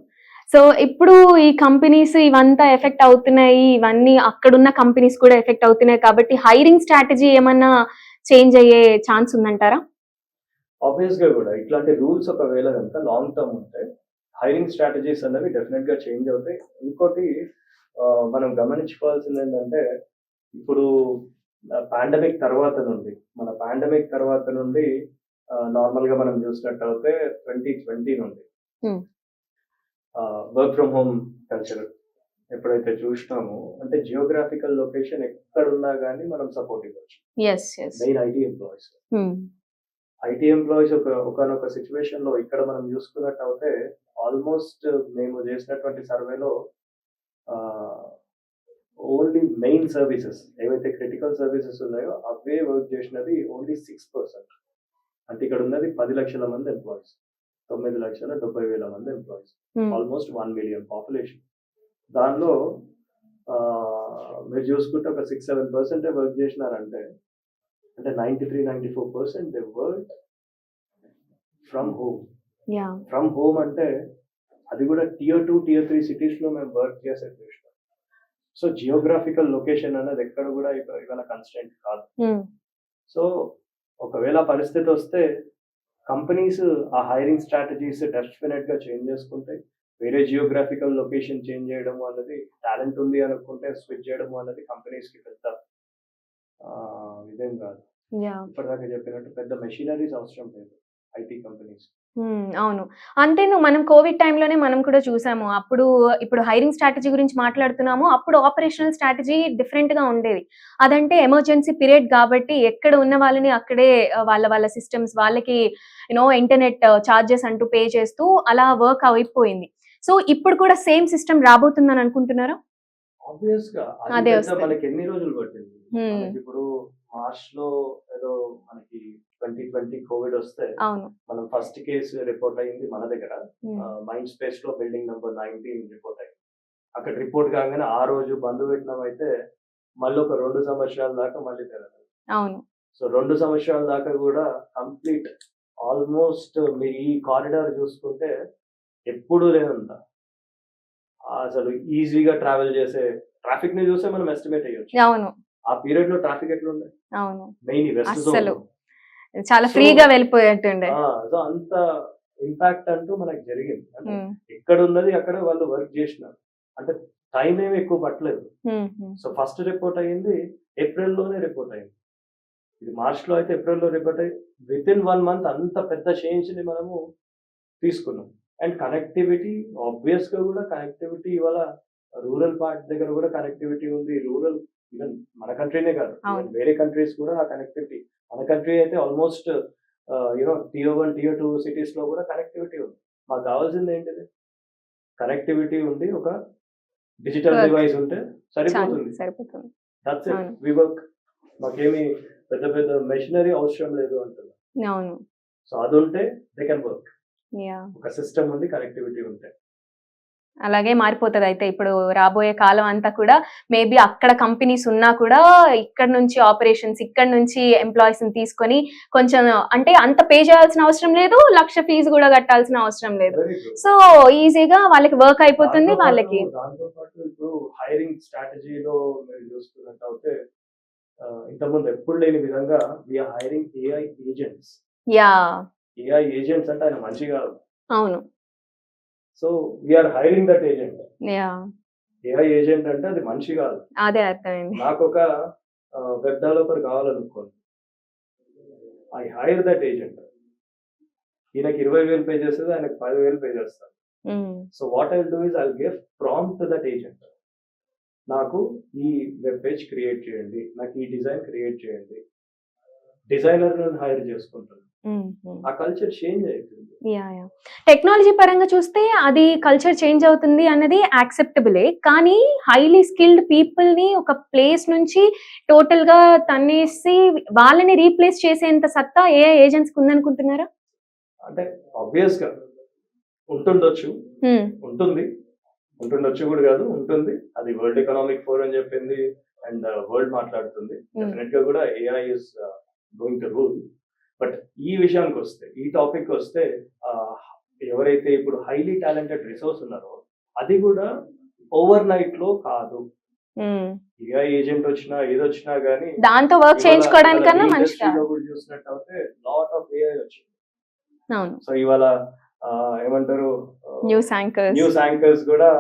సో ఇప్పుడు ఈ కంపెనీస్ ఇవంతా ఎఫెక్ట్ అవుతున్నాయి, ఇవన్నీ అక్కడున్న కంపెనీస్ కూడా ఎఫెక్ట్ అవుతున్నాయి కాబట్టి హైరింగ్ స్ట్రాటజీ ఏమన్నా చేంజ్ అయ్యే ఛాన్స్ ఉందంటారా? ఆబ్వియస్ గా కూడా ఇట్లాంటి రూల్స్ ఒకవేళ కనుక లాంగ్ టర్మ్ ఉంటే హైరింగ్ స్ట్రాటజీస్ అనేవి డెఫినెట్ గా చేంజ్ అవుతాయి. ఇంకోటి మనం గమనించుకోవాల్సింది ఏంటంటే ఇప్పుడు పాండమిక్ తర్వాత నుండి నార్మల్ గా మనం చూసినట్టు అయితే 2020 నుండి వర్క్ ఫ్రమ్ హోమ్ కల్చర్ ఎప్పుడైతే చూసినామో అంటే జియోగ్రాఫికల్ లొకేషన్ ఎక్కడున్నా కానీ మనం సపోర్ట్ ఇవ్వచ్చు. మెయిన్ ఐటీ ఎంప్లాయీస్ ఒకనొక సిచ్యువేషన్ లో ఇక్కడ మనం చూసుకున్నట్టు అయితే ఆల్మోస్ట్ మేము చేసినటువంటి సర్వేలో ఓన్లీ మెయిన్ సర్వీసెస్ ఏవైతే క్రిటికల్ సర్వీసెస్ ఉన్నాయో అవే వర్క్ చేసినది ఓన్లీ 6%. అంటే ఇక్కడ ఉన్నది 10 లక్షల మంది ఎంప్లాయీస్, 9,70,000 మంది ఎంప్లాయీస్, ఆల్మోస్ట్ 1 మిలియన్ పాపులేషన్. దానిలో మీరు చూసుకుంటే ఒక 6-7% వర్క్ చేసినారంటే అంటే 93-94% they work from home. From home అంటే అది కూడా Tier 2, Tier 3 సిటీస్ లో మేము వర్క్ చేసే చూసినాం. సో జియోగ్రాఫికల్ లొకేషన్ అనేది ఎక్కడ కూడా ఇవాళ కన్స్టెంట్ కాదు. సో ఒకవేళ పరిస్థితి వస్తే కంపెనీస్ ఆ హైరింగ్ స్ట్రాటజీస్ డెఫినెట్ గా చేంజ్ చేసుకుంటాయి. వేరే జియోగ్రాఫికల్ లొకేషన్ చేంజ్ చేయడం అన్నది, టాలెంట్ ఉంది అనుకుంటే స్విచ్ చేయడం అన్నది కంపెనీస్ కి పెద్ద ఇదేం కాదు. ఇప్పటిదాకా చెప్పినట్టు పెద్ద మెషినరీస్ అవసరం లేదు ఐటీ కంపెనీస్. అవును. అంతేను, మనం కోవిడ్ టైంలోనే మనం కూడా చూసాము. ఇప్పుడు హైరింగ్ స్ట్రాటజీ గురించి మాట్లాడుతున్నాము. అప్పుడు ఆపరేషనల్ స్ట్రాటజీ డిఫరెంట్ గా ఉండేది. అదంటే ఎమర్జెన్సీ పీరియడ్ కాబట్టి ఎక్కడ ఉన్న వాళ్ళని అక్కడే వాళ్ళ సిస్టమ్స్ వాళ్ళకి ఇంటర్నెట్ చార్జెస్ అంటూ పే చేస్తూ అలా వర్క్ అయిపోయింది. సో ఇప్పుడు కూడా సేమ్ సిస్టమ్ రాబోతుందని అనుకుంటున్నారా? ఆబ్వియస్ గా అదే అది వస్తుంది. మనకి ఎన్ని రోజులు పట్టింది. హ్మ్. మనకి ఇప్పుడు మార్చ్ లో ఏదో మనకి 2020 కోవిడ్ వస్తే అవును. మనం ఫస్ట్ కేసు రిపోర్ట్ అయింది మన దగ్గర. హ్మ్. మైండ్ స్పేస్ లో బిల్డింగ్ నెంబర్ 19 రిపోర్ట్ అయింది. అక్కడ రిపోర్ట్ కాగానే ఆ రోజు బంద్ పెట్టినాం. అయితే మళ్ళీ ఒక 2 సంవత్సరాల దాకా మళ్ళీ తెరదు. అవును. సో 2 సంవత్సరాల దాకా కూడా కంప్లీట్ ఆల్మోస్ట్ మీరు ఈ కారిడార్ చూసుకుంటే ఎప్పుడూ లేనంత అసలు ఈజీగా ట్రావెల్ చేసే ట్రాఫిక్ ని చూస్తే మనం ఎస్టిమేట్ అయ్యొచ్చు. అవును. ఆ పీరియడ్ లో ట్రాఫిక్ ఎట్లుండే, అవును. మెయిన్ వెస్ట్ అస్సలు చాలా ఫ్రీగా వెళ్ళిపోయేట్టుండే. సో అంత ఇంపాక్ట్ అంటూ మనకు జరిగింది. అంటే హ్మ్. ఎక్కడ ఉన్నది అక్కడ వాళ్ళు వర్క్ చేసినారు. అంటే టైం ఏమి ఎక్కువ పట్టలేదు. హ్మ్. హ్మ్. సో ఫస్ట్ రిపోర్ట్ అయ్యింది ఏప్రిల్ లోనే రిపోర్ట్ అయింది. ఇది మార్చ్ లో అయితే ఏప్రిల్ లో రిపోర్ట్ అయ్యి విత్ ఇన్ 1 మంత్ అంత పెద్ద చేంజ్ ని మనము తీసుకున్నాం. అండ్ కనెక్టివిటీ ఆబ్వియస్ గా కూడా కనెక్టివిటీ ఇవాళ రూరల్ పార్ట్ దగ్గర కూడా కనెక్టివిటీ ఉంది. రూరల్ ఈవెన్ మన కంట్రీనే కాదు, అవును. వేరే కంట్రీస్ కూడా ఆ కనెక్టివిటీ. మన కంట్రీ అయితే ఆల్మోస్ట్ Tier 1 Tier 2 సిటీస్ లో కూడా కనెక్టివిటీ ఉంది. మాకు కావాల్సింది ఏంటిది? కనెక్టివిటీ ఉండి ఒక డిజిటల్ Work. డివైస్ ఉంటే సరిపోతుంది. సరిపోతుంది. That's it. అవును. We work. మాకేమి పెద్ద పెద్ద మెషినరీ అవసరం లేదు అంటున్నా. అవును. సో అది ఉంటే దే కెన్ వర్క్. యా. ఒక సిస్టమ్ ఉండి కనెక్టివిటీ ఉంటే. అలాగే మారిపోతుంది. అయితే ఇప్పుడు రాబోయే కాలం అంతా కూడా మేబీ అక్కడ కంపెనీస్ ఉన్నా కూడా ఇక్కడ నుంచి ఆపరేషన్స్, ఇక్కడ నుంచి ఎంప్లాయీస్ ని తీసుకొని కొంచెం అంటే అంత పే చేయాల్సిన అవసరం లేదు, 1,00,000 ఫీజు కూడా కట్టాల్సిన అవసరం లేదు. Very good. సో ఈజీగా వాళ్ళకి వర్క్ అయిపోతుంది. వాళ్ళకి దాంతో పాటు ఇప్పుడు హైరింగ్ స్ట్రాటజీలో మీరు చూసుకున్నట్టయితే ఇంతకుముందు ఎప్పుడు లేని విధంగా we're hiring AI agents. Yeah. AI agents అంటే ఆయన మంచి కాదు. అవును. So we're hiring that agent. Yeah. AI agent అంటే అది మనిషి కాదు. అదే అర్థమైంది. నాకు ఒక వెబ్ డెవలపర్ కావాలనుకోండి, ఐ హైర్ దట్ ఏజెంట్. ఈయనకి 20,000 పే చేస్తుంది, ఆయనకు 10,000 పే చేస్తాను. So what I do is I give prompt to that agent. నాకు ఈ వెబ్ పేజ్ క్రియేట్ చేయండి, నాకు ఈ డిజైన్ క్రియేట్ చేయండి. డిజైనర్ హైర్ చేసుకుంటాను. ఆ కల్చర్ చేంజ్ అవుతుంది. యా. యా. టెక్నాలజీ పరంగా చూస్తే అది కల్చర్ చేంజ్ అవుతుంది అన్నది యాక్సెప్టబులే. కానీ హైలీ స్కిల్డ్ పీపుల్ ని ఒక ప్లేస్ నుంచి టోటల్ గా తన్నేసి వాళ్ళని రీప్లేస్ చేసేంత సత్తా ఏ ఏజెంట్స్ ఉందనుకుంటున్నారా? అంటే ఆబ్వియస్ గా ఉంటుండొచ్చు, ఉంటుండొచ్చు కూడా కాదు, ఉంటుంది. అది వరల్డ్ ఎకనామిక్ ఫోరం చెప్పింది అండ్ వరల్డ్ మాట్లాడుతుంది. డెఫినెట్ గా కూడా AI is going to rule. But ఈ విషయానికి వస్తే, ఈ టాపిక్ వస్తే, ఎవరైతే ఇప్పుడు హైలీ టాలెంటెడ్ రిసోర్స్ ఉన్నారో అది కూడా ఓవర్ నైట్ లో కాదు. ఏఐ ఏజెంట్ వచ్చినా ఏదొచ్చినా గానీ దాంతో వర్క్ చేయించుకోవడానికన్నా మనిషి చూసినట్టు అయితే లాట్ ఆఫ్ ఏఐ వచ్చింది. అవును. సో ఇవాళ ఏమంటారు, న్యూస్ యాంకర్స్ కూడా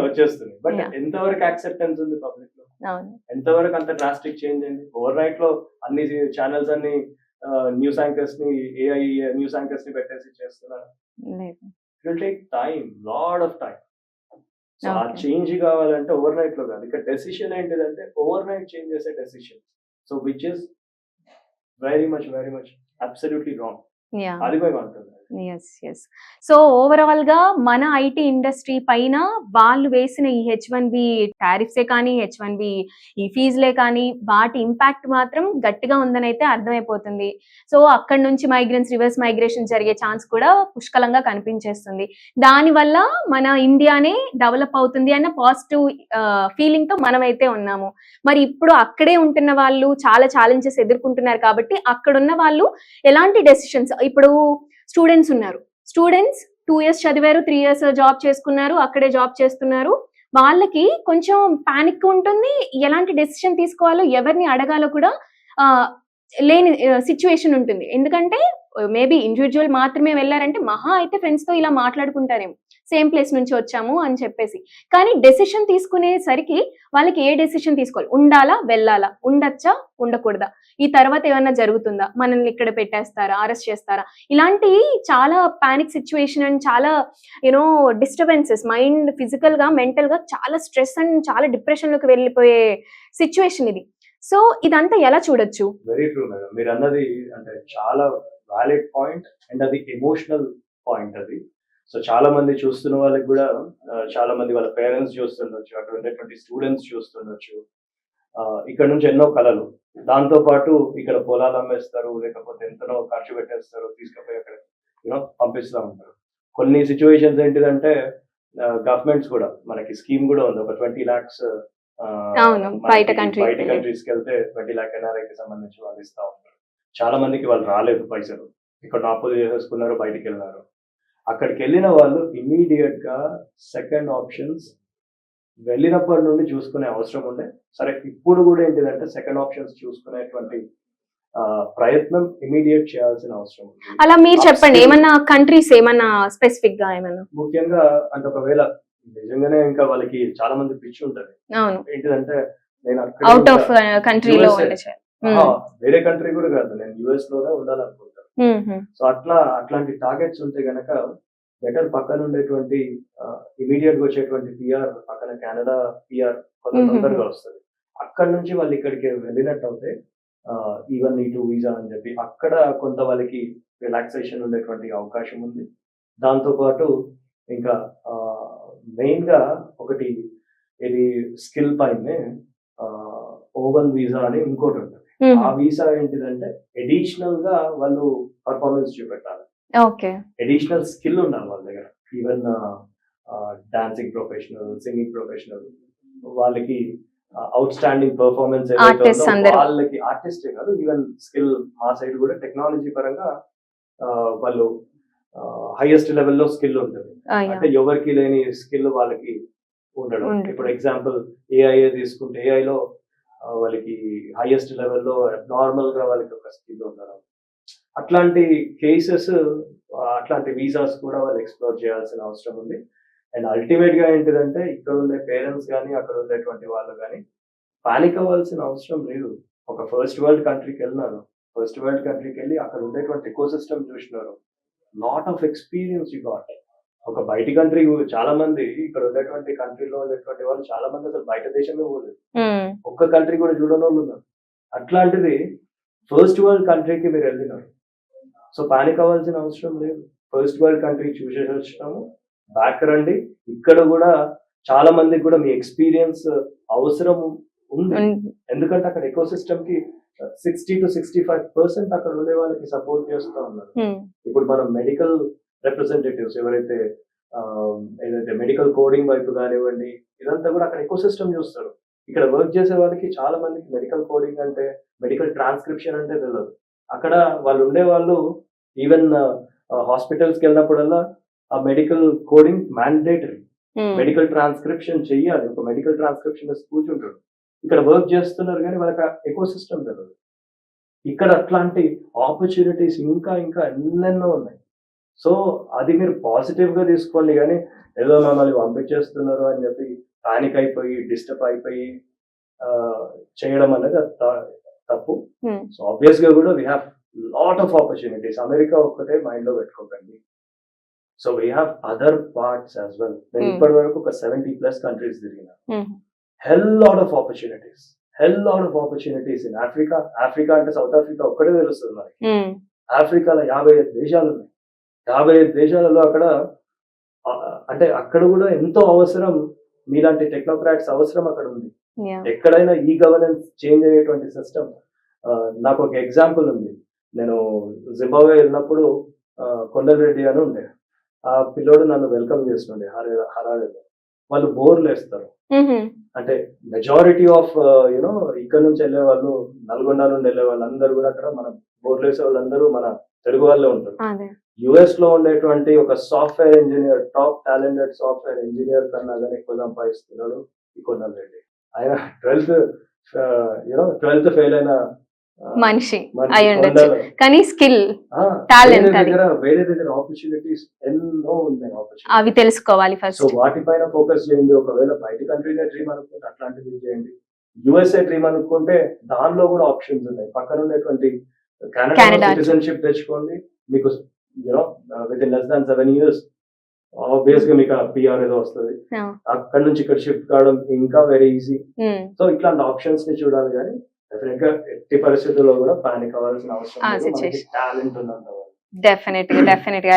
వచ్చేస్తుంది. But Yeah. ఎంతవరకు యాక్సెప్టెన్స్ ఉంది పబ్లిక్ లో? అవును. ఎంతవరకు అంత డ్రాస్టిక్ చేంజ్ అయింది? ఓవర్ నైట్ లో అన్ని ఛానల్స్ అన్ని న్యూస్ యాంకర్స్ ని, ఏఐ న్యూస్ యాంకర్స్ ని పెట్టేసి చేస్తున్నారు. లేదు. It will take time, lot of time. So ఆ Okay. చేంజ్ కావాలంటే ఓవర్ నైట్ లో కాదు. ఇక్కడ డెసిషన్ ఏంటిదంటే ఓవర్ నైట్ చేంజ్ చేసే decision. So which is very much absolutely wrong. Yeah. అది మేము అంటున్నాం. ఎస్. సో ఓవరాల్ గా మన ఐటీ ఇండస్ట్రీ పైన వాళ్ళు వేసిన ఈ H1B టారిఫ్సే కానీ, H1B ఈ ఫీజులే కానీ వాటి ఇంపాక్ట్ మాత్రం గట్టిగా ఉందని అయితే అర్థమైపోతుంది. సో అక్కడ నుంచి రివర్స్ మైగ్రేషన్ జరిగే ఛాన్స్ కూడా పుష్కలంగా కనిపించేస్తుంది. దానివల్ల మన ఇండియానే డెవలప్ అవుతుంది అన్న పాజిటివ్ ఫీలింగ్ తో మనమైతే ఉన్నాము. మరి ఇప్పుడు అక్కడే ఉంటున్న వాళ్ళు చాలా ఛాలెంజెస్ ఎదుర్కొంటున్నారు కాబట్టి అక్కడున్న వాళ్ళు ఎలాంటి డెసిషన్స్, ఇప్పుడు స్టూడెంట్స్ ఉన్నారు, స్టూడెంట్స్ 2 years చదివారు, 3 years జాబ్ చేసుకున్నారు, అక్కడే జాబ్ చేస్తున్నారు. వాళ్ళకి కొంచెం పానిక్ ఉంటుంది, ఎలాంటి డెసిషన్ తీసుకోవాలో ఎవరిని అడగాలో కూడా లేని సిచ్యువేషన్ ఉంటుంది. ఎందుకంటే మేబీ ఇండివిజువల్ మాత్రమే వెళ్ళారంటే మహా అయితే ఫ్రెండ్స్ తో ఇలా మాట్లాడుకుంటారేమో, సేమ్ ప్లేస్ నుంచి వచ్చాము అని చెప్పేసి. కానీ డెసిషన్ తీసుకునేసరికి వాళ్ళకి ఏ డెసిషన్ తీసుకోవాలి, ఉండాలా వెళ్ళాలా, ఉండొచ్చా ఉండకూడదా, ఈ తర్వాత ఏమన్నా జరుగుతుందా, మనల్ని ఇక్కడ పెట్టేస్తారా, అరెస్ట్ చేస్తారా, ఇలాంటి చాలా పానిక్ సిచ్యువేషన్ అండ్ చాలా యూనో డిస్టర్బెన్సెస్, మైండ్ ఫిజికల్ గా మెంటల్ గా చాలా స్ట్రెస్ అండ్ చాలా డిప్రెషన్ లోకి వెళ్ళిపోయే సిచ్యువేషన్ ఇది. సో ఇదంతా ఎలా చూడొచ్చు? వెరీ ట్రూ మేడం, మీరు అన్నది అంటే చాలా వ్యాలిడ్ పాయింట్ అండ్ అది ఎమోషనల్ పాయింట్ అది. సో చాలా మంది చూస్తున్న వాళ్ళకి కూడా చాలా మంది వాళ్ళ పేరెంట్స్ చూస్తుండొచ్చు, అక్కడ ఉండేటువంటి స్టూడెంట్స్ చూస్తుండొచ్చు. ఇక్కడ నుంచి ఎన్నో కళలు, దాంతో పాటు ఇక్కడ పొలాలు అమ్మేస్తారు, లేకపోతే ఎంతనో ఖర్చు పెట్టేస్తారు, తీసుకుపోయి అక్కడ పంపిస్తూ ఉంటారు. కొన్ని సిచ్యువేషన్స్ ఏంటిదంటే గవర్నమెంట్స్ కూడా మనకి స్కీమ్ కూడా ఉంది, ఒక 20 lakhs బయట కంట్రీస్కి వెళ్తే 20 lakh NRIకి సంబంధించి వాళ్ళు ఇస్తా ఉంటారు. చాలా మందికి వాళ్ళు రాలేదు పైసలు, ఇక్కడ అప్పులు చేసేసుకున్నారు, బయటికి వెళ్ళినారు. అక్కడికి వెళ్ళిన వాళ్ళు ఇమీడియట్ గా సెకండ్ ఆప్షన్స్ వెళ్ళినప్పటి నుండి చూసుకునే అవసరం ఉండే. సరే ఇప్పుడు కూడా ఏంటిదంటే సెకండ్ ఆప్షన్స్ చూసుకునేటువంటి ప్రయత్నం ఇమీడియట్ చేయాల్సిన అవసరం ఉంది. అలా మీరు చెప్పండి, ఏమన్నా కంట్రీస్ ఏమన్నా స్పెసిఫిక్ గా ఏమన్నా? ముఖ్యంగా అంటే ఒకవేళ నిజంగానే ఇంకా వాళ్ళకి చాలా మంది పిచ్చి ఉంటది, ఏంటిదంటే నేను అవుట్ ఆఫ్ కంట్రీలో వేరే కంట్రీ కూడా కాదు, నేను US లోనే ఉండాలనుకుంటాను. సో అట్లాంటి టార్గెట్స్ ఉంటే గనక బెటర్ పక్కన ఉండేటువంటి ఇమీడియట్ గా వచ్చేటువంటి PR, పక్కన కెనడా PR కొంత తొందరగా వస్తుంది. అక్కడ నుంచి వాళ్ళు ఇక్కడికి వెళ్ళినట్టు అయితే ఈవెన్ E2 వీసా అని చెప్పి అక్కడ కొంత వాళ్ళకి రిలాక్సేషన్ ఉండేటువంటి అవకాశం ఉంది. దాంతో పాటు ఇంకా మెయిన్ గా ఒకటి ఇది స్కిల్ పైనే ఓవెన్ వీసా అని ఇంకోటి ఉంటుంది. ఆ వీసా ఏంటిదంటే అడిషనల్ గా వాళ్ళు పర్ఫార్మెన్స్ చూపెట్టాలి, అడిషనల్ స్కిల్ ఉండాలి వాళ్ళ దగ్గర. Even dancing professional, singing professional, వాళ్ళకి అవుట్ స్టాండింగ్ పర్ఫార్మెన్స్ వాళ్ళకి ఆర్టిస్టే కాదు, ఈవెన్ స్కిల్ మా సైడ్ కూడా టెక్నాలజీ పరంగా వాళ్ళు హైయెస్ట్ లెవెల్లో స్కిల్ ఉంటుంది. అంటే ఎవరికి లేని స్కిల్ వాళ్ళకి ఉండడం. ఇప్పుడు ఎగ్జాంపుల్ AI తీసుకుంటే AI లో వాళ్ళకి హైయెస్ట్ లెవెల్లో నార్మల్ గా వాళ్ళకి ఒక స్కిల్ ఉండడం. అట్లాంటి కేసెస్, అట్లాంటి వీసాస్ కూడా వాళ్ళు ఎక్స్ప్లోర్ చేయాల్సిన అవసరం ఉంది. అండ్ అల్టిమేట్ గా ఏంటిదంటే ఇక్కడ ఉండే పేరెంట్స్ కానీ అక్కడ ఉండేటువంటి వాళ్ళు కానీ పానిక్ అవ్వాల్సిన అవసరం లేదు. ఒక ఫస్ట్ వరల్డ్ కంట్రీకి వెళ్ళినారు, ఫస్ట్ వరల్డ్ కంట్రీకి వెళ్ళి అక్కడ ఉండేటువంటి ఎకో సిస్టమ్ చూసినారు, lot of experience you got. ఒక బయట కంట్రీ చాలా మంది, ఇక్కడ ఉండేటువంటి కంట్రీలో ఉండేటువంటి వాళ్ళు చాలా మంది అసలు బయట దేశమే పోలేదు, ఒక్క కంట్రీ కూడా చూడని వాళ్ళు ఉన్నారు. అట్లాంటిది ఫస్ట్ వరల్డ్ కంట్రీకి మీరు వెళ్ళినారు, సో పానిక్ అవ్వాల్సిన అవసరం లేదు. ఫస్ట్ వరల్డ్ కంట్రీ చూసేసి వచ్చినాము, బ్యాక్ రండి. ఇక్కడ కూడా చాలా మందికి కూడా మీ ఎక్స్పీరియన్స్ అవసరం ఉంది, ఎందుకంటే అక్కడ ఎకో సిస్టమ్ కి 60 to 65% అక్కడ ఉండే వాళ్ళకి సపోర్ట్ చేస్తూ ఉన్నారు. ఇప్పుడు మనం మెడికల్ రిప్రజెంటేటివ్స్ ఎవరైతే ఏదైతే మెడికల్ కోడింగ్ వైపు కానివ్వండి, ఇదంతా కూడా అక్కడ ఎకో సిస్టమ్ చూస్తారు. ఇక్కడ వర్క్ చేసే వాళ్ళకి చాలా మందికి మెడికల్ కోడింగ్ అంటే, మెడికల్ ట్రాన్స్క్రిప్షన్ అంటే తెలియదు. అక్కడ వాళ్ళు ఉండే వాళ్ళు ఈవెన్ హాస్పిటల్స్కి వెళ్ళినప్పుడల్లా ఆ medical coding mandatory, medical transcription చెయ్యాలి, ఒక మెడికల్ ట్రాన్స్క్రిప్షన్ కూర్చుంటాడు. ఇక్కడ వర్క్ చేస్తున్నారు కానీ వాళ్ళకి ఎకో సిస్టమ్ తెలియదు. ఇక్కడ అట్లాంటి ఆపర్చునిటీస్ ఇంకా ఇంకా ఎన్నెన్నో ఉన్నాయి. సో అది మీరు పాజిటివ్ గా తీసుకోండి, కానీ ఏదో మమ్మల్ని పంపించేస్తున్నారు అని చెప్పి పానిక్ అయిపోయి డిస్టర్బ్ అయిపోయి చేయడం అనేది తప్పు. సో ఆబ్వియస్ గా కూడా we have lot of opportunities. America ఒక్కటే మైండ్ లో పెట్టుకోకండి. So we have other parts as well. నేను ఇప్పటి వరకు ఒక 70+ కంట్రీస్ తిరిగిన. హెల్ lot of opportunities in Africa. Africa అంటే సౌత్ ఆఫ్రికా ఒక్కటే తెలుస్తుంది మనకి. ఆఫ్రికాలో 55 దేశాలు ఉన్నాయి. 55 దేశాలలో అక్కడ అంటే అక్కడ కూడా ఎంతో అవసరం, మీలాంటి టెక్నోక్రాట్స్ అవసరం అక్కడ ఉంది. ఎక్కడైనా ఈ గవర్నెన్స్ చేంజ్ అయ్యేటువంటి సిస్టమ్. నాకు ఒక ఎగ్జాంపుల్ ఉంది. నేను జింబాబ్వే వెళ్ళినప్పుడు కొండలరెడ్డి అని ఉండే, ఆ పిల్లోడు నన్ను వెల్కమ్ చేస్తుండే హరారేలో. వాళ్ళు బోర్లు వేస్తారు, అంటే మెజారిటీ ఆఫ్ యూనో ఇక్కడ నుంచి వెళ్ళే వాళ్ళు, నల్గొండ నుండి వెళ్ళే వాళ్ళు అందరూ కూడా అక్కడ మన బోర్లు వేసే వాళ్ళందరూ మన తెలుగు వాళ్ళే ఉంటారు. US లో ఉండేటువంటి ఒక software engineer, top talented software engineer కన్నా కానీ ఎక్కువ సంపాదిస్తున్నాడు ఈ కొండలరెడ్డి. ఆయన 12th ఫెయిల్ అయిన మనిషి అయి ఉండొచ్చు, ఉండాలి. కానీ స్కిల్ ఆ, talent వేరే దగ్గర ఆపర్చునిటీస్ ఎన్నో ఉన్నాయి opportunities. అవి తెలుసుకోవాలి సో ఫస్ట్. వాటిపైన ఫోకస్ చేయండి. ఒకవేళ బయట కంట్రీనే డ్రీమ్ అనుకుంటే అట్లాంటివి చేయండి. యుఎస్ఏ డ్రీమ్ అనుకుంటే దానిలో కూడా ఆప్షన్స్ ఉన్నాయి. పక్కన ఉన్నటువంటి కెనడా Canada. సిటిజన్షిప్ తెచ్చుకోండి. మీకు you know with in less than 7 years obvious గా మీకు పిఆర్ ఏదో వస్తుంది. అక్కడ నుంచి ఇక్కడ షిఫ్ట్ కావడం ఇంకా వెరీ ఈజీ. సో ఇట్లాంటి ఆప్షన్స్ ని చూడాలి, కానీ డెఫినెట్ గా ఎట్టి పరిస్థితుల్లో కూడా పానిక్ అవ్వాల్సిన అవసరం లేదు. మనకి situation. టాలెంట్ ఉన్నంత వరకు. Definitely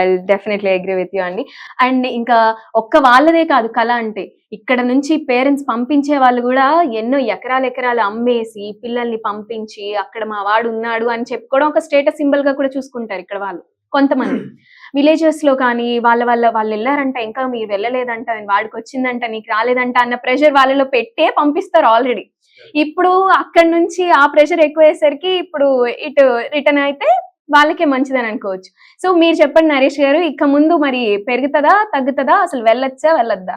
I definitely agree with you అండి. అండ్ ఇంకా ఒక్క వాళ్ళదే కాదు కళ అంటే, ఇక్కడ నుంచి పేరెంట్స్ పంపించే వాళ్ళు కూడా ఎన్నో ఎకరాలు అమ్మేసి పిల్లల్ని పంపించి అక్కడ మా వాడు ఉన్నాడు అని చెప్పుకోవడం ఒక స్టేటస్ సింబల్ గా కూడా చూసుకుంటారు ఇక్కడ వాళ్ళు. కొంతమంది విలేజెస్ లో కానీ వాళ్ళు వెళ్ళారంట, ఇంకా మీరు వెళ్ళలేదంట, వాడికి వచ్చిందంట నీకు రాలేదంట అన్న ప్రెషర్ వాళ్ళలో పెట్టే పంపిస్తారు ఆల్రెడీ. ఇప్పుడు అక్కడ నుంచి ఆ ప్రెషర్ ఎక్కువయ్యేసరికి ఇప్పుడు ఇటు రిటర్న్ అయితే వాళ్ళకే మంచిదని అనుకోవచ్చు. సో మీరు చెప్పండి నరేష్ గారు, ఇక ముందు మరి పెరుగుతుందా తగ్గుతుందా, అసలు వెళ్ళొద్దా,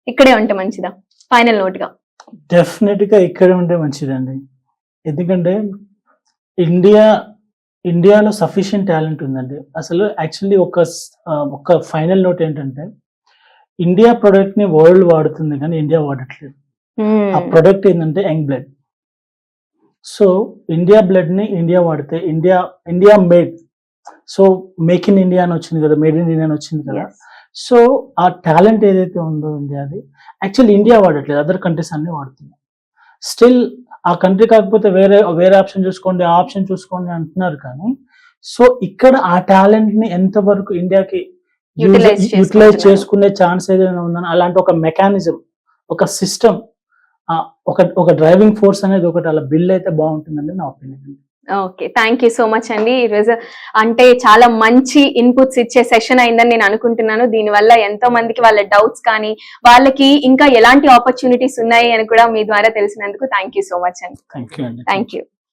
ఇక్కడే ఉంటే మంచిదా? ఫైనల్ నోట్ గా. డెఫినెట్ గా ఇక్కడే ఉంటే మంచిదండి. ఎందుకంటే ఇండియాలో సఫిషియెంట్ టాలెంట్ ఉందండి. అసలు యాక్చువల్లీ ఒక ఫైనల్ నోట్ ఏంటంటే, ఇండియా ప్రొడక్ట్ ని వరల్డ్ వాడుతుంది కానీ ఇండియా వాడట్లేదు. ఆ ప్రొడక్ట్ ఏంటంటే young blood. So India blood ని ఇండియా వాడితే India made, so make in India అని వచ్చింది కదా, మేడ్ ఇన్ ఇండియా అని వచ్చింది కదా. సో ఆ టాలెంట్ ఏదైతే ఉందో ఇండియాది, యాక్చువల్లీ ఇండియా వాడట్లేదు, అదర్ కంట్రీస్ అన్ని వాడుతున్నాయి. స్టిల్ ఆ కంట్రీ కాకపోతే వేరే ఆప్షన్ చూసుకోండి, ఆ ఆప్షన్ చూసుకోండి అంటున్నారు. కానీ సో ఇక్కడ ఆ టాలెంట్ ని ఎంతవరకు ఇండియాకి యూటిలైజ్ చేసుకునే ఛాన్స్ ఏదైనా ఉందని, అలాంటి ఒక మెకానిజం, ఒక సిస్టమ్, ఒక డ్రైవింగ్ ఫోర్స్ అనేది ఒకటి అలా బిల్డ్ అయితే బాగుంటుందండి నా opinion. Okay, thank you so much అండి. ఈరోజు అంటే చాలా మంచి ఇన్పుట్స్ ఇచ్చే సెషన్ అయిందని నేను అనుకుంటున్నాను. దీనివల్ల ఎంతో మందికి వాళ్ళ డౌట్స్ కానీ వాళ్ళకి ఇంకా ఎలాంటి ఆపర్చునిటీస్ ఉన్నాయి అని కూడా మీ ద్వారా తెలిసినందుకు థ్యాంక్ యూ సో మచ్ అండి. థ్యాంక్ యూ అండి. Thank you.